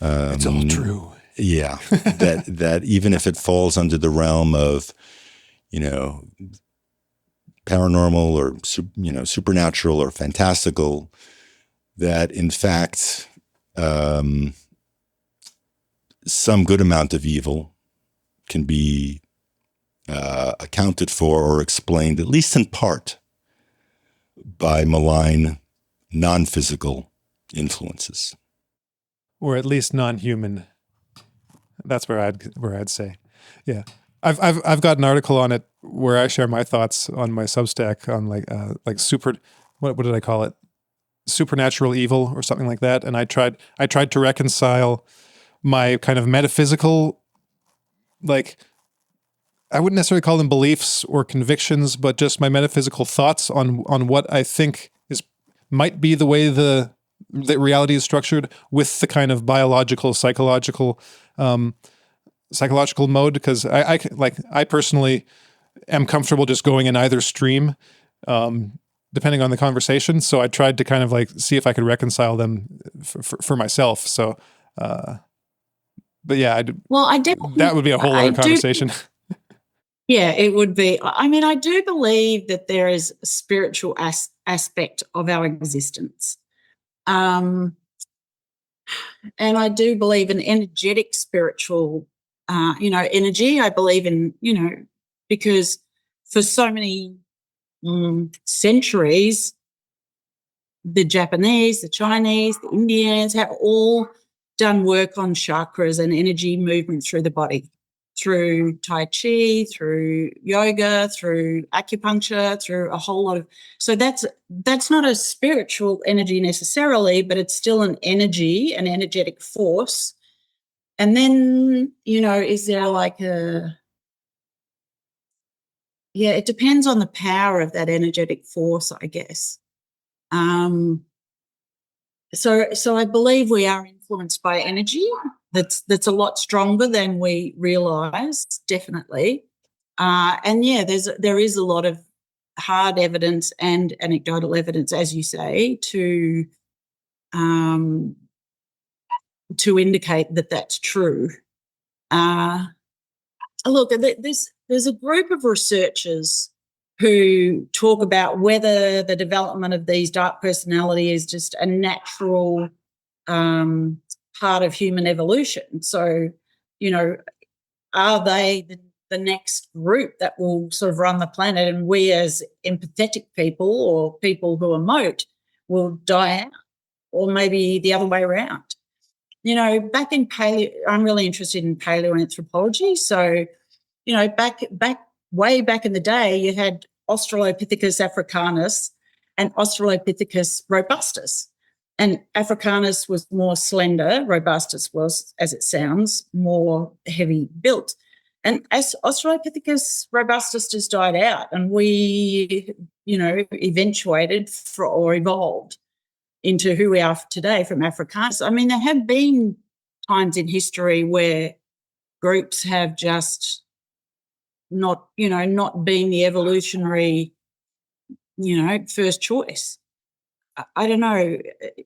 It's all true. Yeah, that even if it falls under the realm of, paranormal or supernatural or fantastical, that in fact some good amount of evil can be accounted for or explained, at least in part, by malign, non-physical influences, or at least non-human. That's where I'd say, yeah. I've got an article on it where I share my thoughts on my Substack on what did I call it? Supernatural evil or something like that. And I tried to reconcile my kind of metaphysical, I wouldn't necessarily call them beliefs or convictions, but just my metaphysical thoughts on what I think might be the way the reality is structured with the kind of biological, psychological mode. Because I personally am comfortable just going in either stream, depending on the conversation. So I tried to kind of like see if I could reconcile them for myself. So, but yeah, I definitely, that would be a whole other conversation. Yeah, it would be. I mean, I do believe that there is a spiritual aspect of our existence. And I do believe in energetic spiritual, energy. I believe in, because for so many centuries, the Japanese, the Chinese, the Indians have all done work on chakras and energy movement through the body, through Tai Chi, through yoga, through acupuncture, through a whole lot of. So that's not a spiritual energy necessarily, but it's still an energy, an energetic force. And then, is there like it depends on the power of that energetic force, I guess. So I believe we are influenced by energy that's a lot stronger than we realise, definitely. And there is a lot of hard evidence and anecdotal evidence, as you say, to indicate that that's true. Look, there's a group of researchers who talk about whether the development of these dark personality is just a natural part of human evolution. So, are they the next group that will sort of run the planet, and we as empathetic people or people who emote will die out, or maybe the other way around? Back in I'm really interested in paleoanthropology. So, way back in the day, you had Australopithecus africanus and Australopithecus robustus. And Africanus was more slender, robustus was, as it sounds, more heavy built. And as Australopithecus robustus just died out, and we, eventuated or evolved into who we are today from Africanus. I mean, there have been times in history where groups have just not been the evolutionary, first choice. I don't know.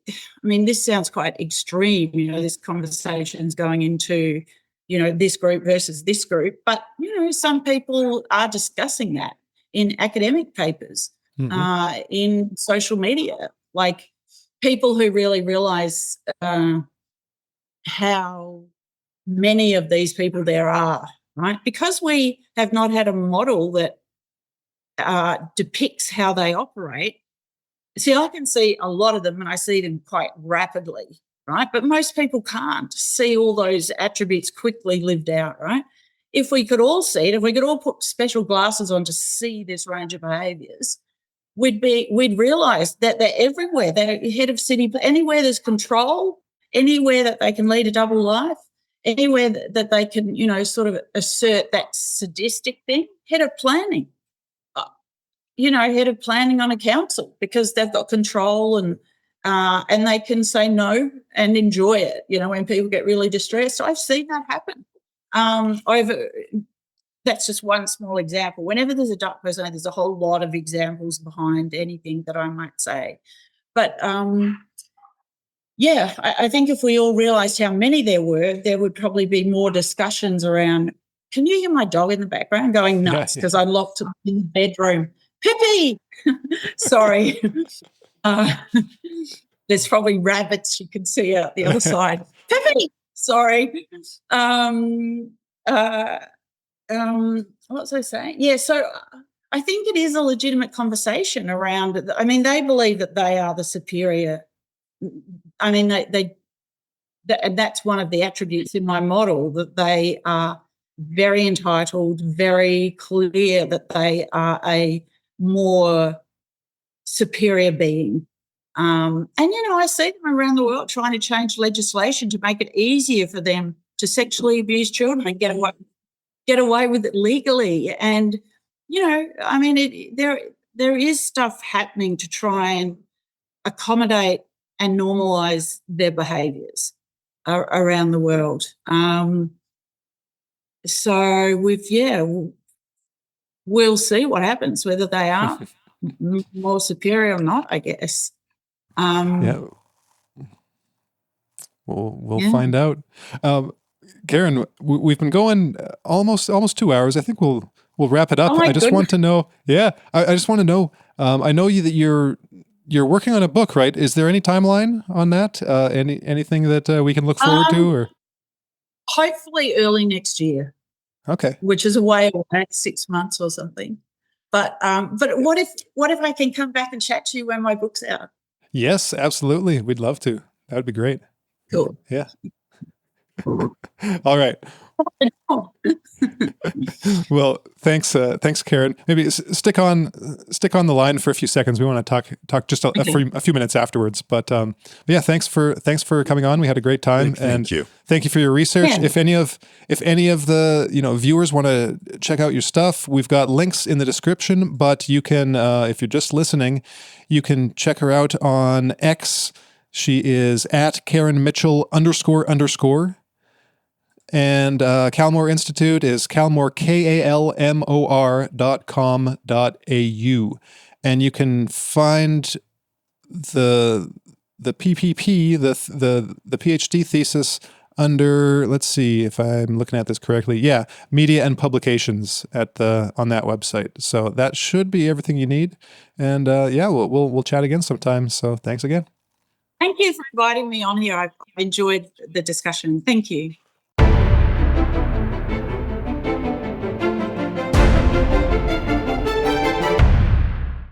I mean, this sounds quite extreme, this conversation's going into, this group versus this group. But, some people are discussing that in academic papers, in social media, like people who really realise how many of these people there are, right? Because we have not had a model that depicts how they operate. See, I can see a lot of them, and I see them quite rapidly, right? But most people can't see all those attributes quickly lived out, right? If we could all see it, if we could all put special glasses on to see this range of behaviours, we'd realise that they're everywhere. They're head of city, anywhere there's control, anywhere that they can lead a double life, anywhere that they can, sort of assert that sadistic thing, head of planning. Head of planning on a council, because they've got control and they can say no and enjoy it, when people get really distressed. I've seen that happen. That's just one small example. Whenever there's a dark person, there's a whole lot of examples behind anything that I might say. But, I think if we all realised how many there were, there would probably be more discussions around. Can you hear my dog in the background going nuts because I locked him in the bedroom? Pippi! Sorry. There's probably rabbits you can see out the other side. Pippi! Sorry. What was I saying? Yeah, so I think it is a legitimate conversation around. I mean, they believe that they are the superior. I mean, and that's one of the attributes in my model, that they are very entitled, very clear that they are a more superior being. And, I see them around the world trying to change legislation to make it easier for them to sexually abuse children and get away with it legally. And, I mean, there is stuff happening to try and accommodate and normalise their behaviours around the world. So we'll see what happens, whether they are more superior or not, I guess. Yeah. We'll Yeah. find out. Karen, we've been going almost 2 hours. I think we'll wrap it up. Oh my I just goodness. want to know. Yeah, I just want to know. I know that you're working on a book, right? Is there any timeline on that? Anything that we can look forward to, or hopefully early next year, okay? which is a way away, 6 months or something. But what if I can come back and chat to you when my book's out? Yes, absolutely. We'd love to. That would be great. Cool. Yeah. All right. Well, thanks, Karen. Maybe stick on the line for a few seconds. We want to talk just a few minutes afterwards. But yeah, thanks for coming on. We had a great time. Thank you. Thank you for your research. Yeah. If any of the viewers want to check out your stuff, we've got links in the description. But you can, if you're just listening, you can check her out on X. She is at Karen Mitchell __. And Kalmor Institute is Kalmor, KALMOR.com.au. And you can find the PPP, the PhD thesis under, let's see if I'm looking at this correctly. Yeah, media and publications on that website. So that should be everything you need. And yeah, we'll chat again sometime. So thanks again. Thank you for inviting me on here. I've enjoyed the discussion. Thank you.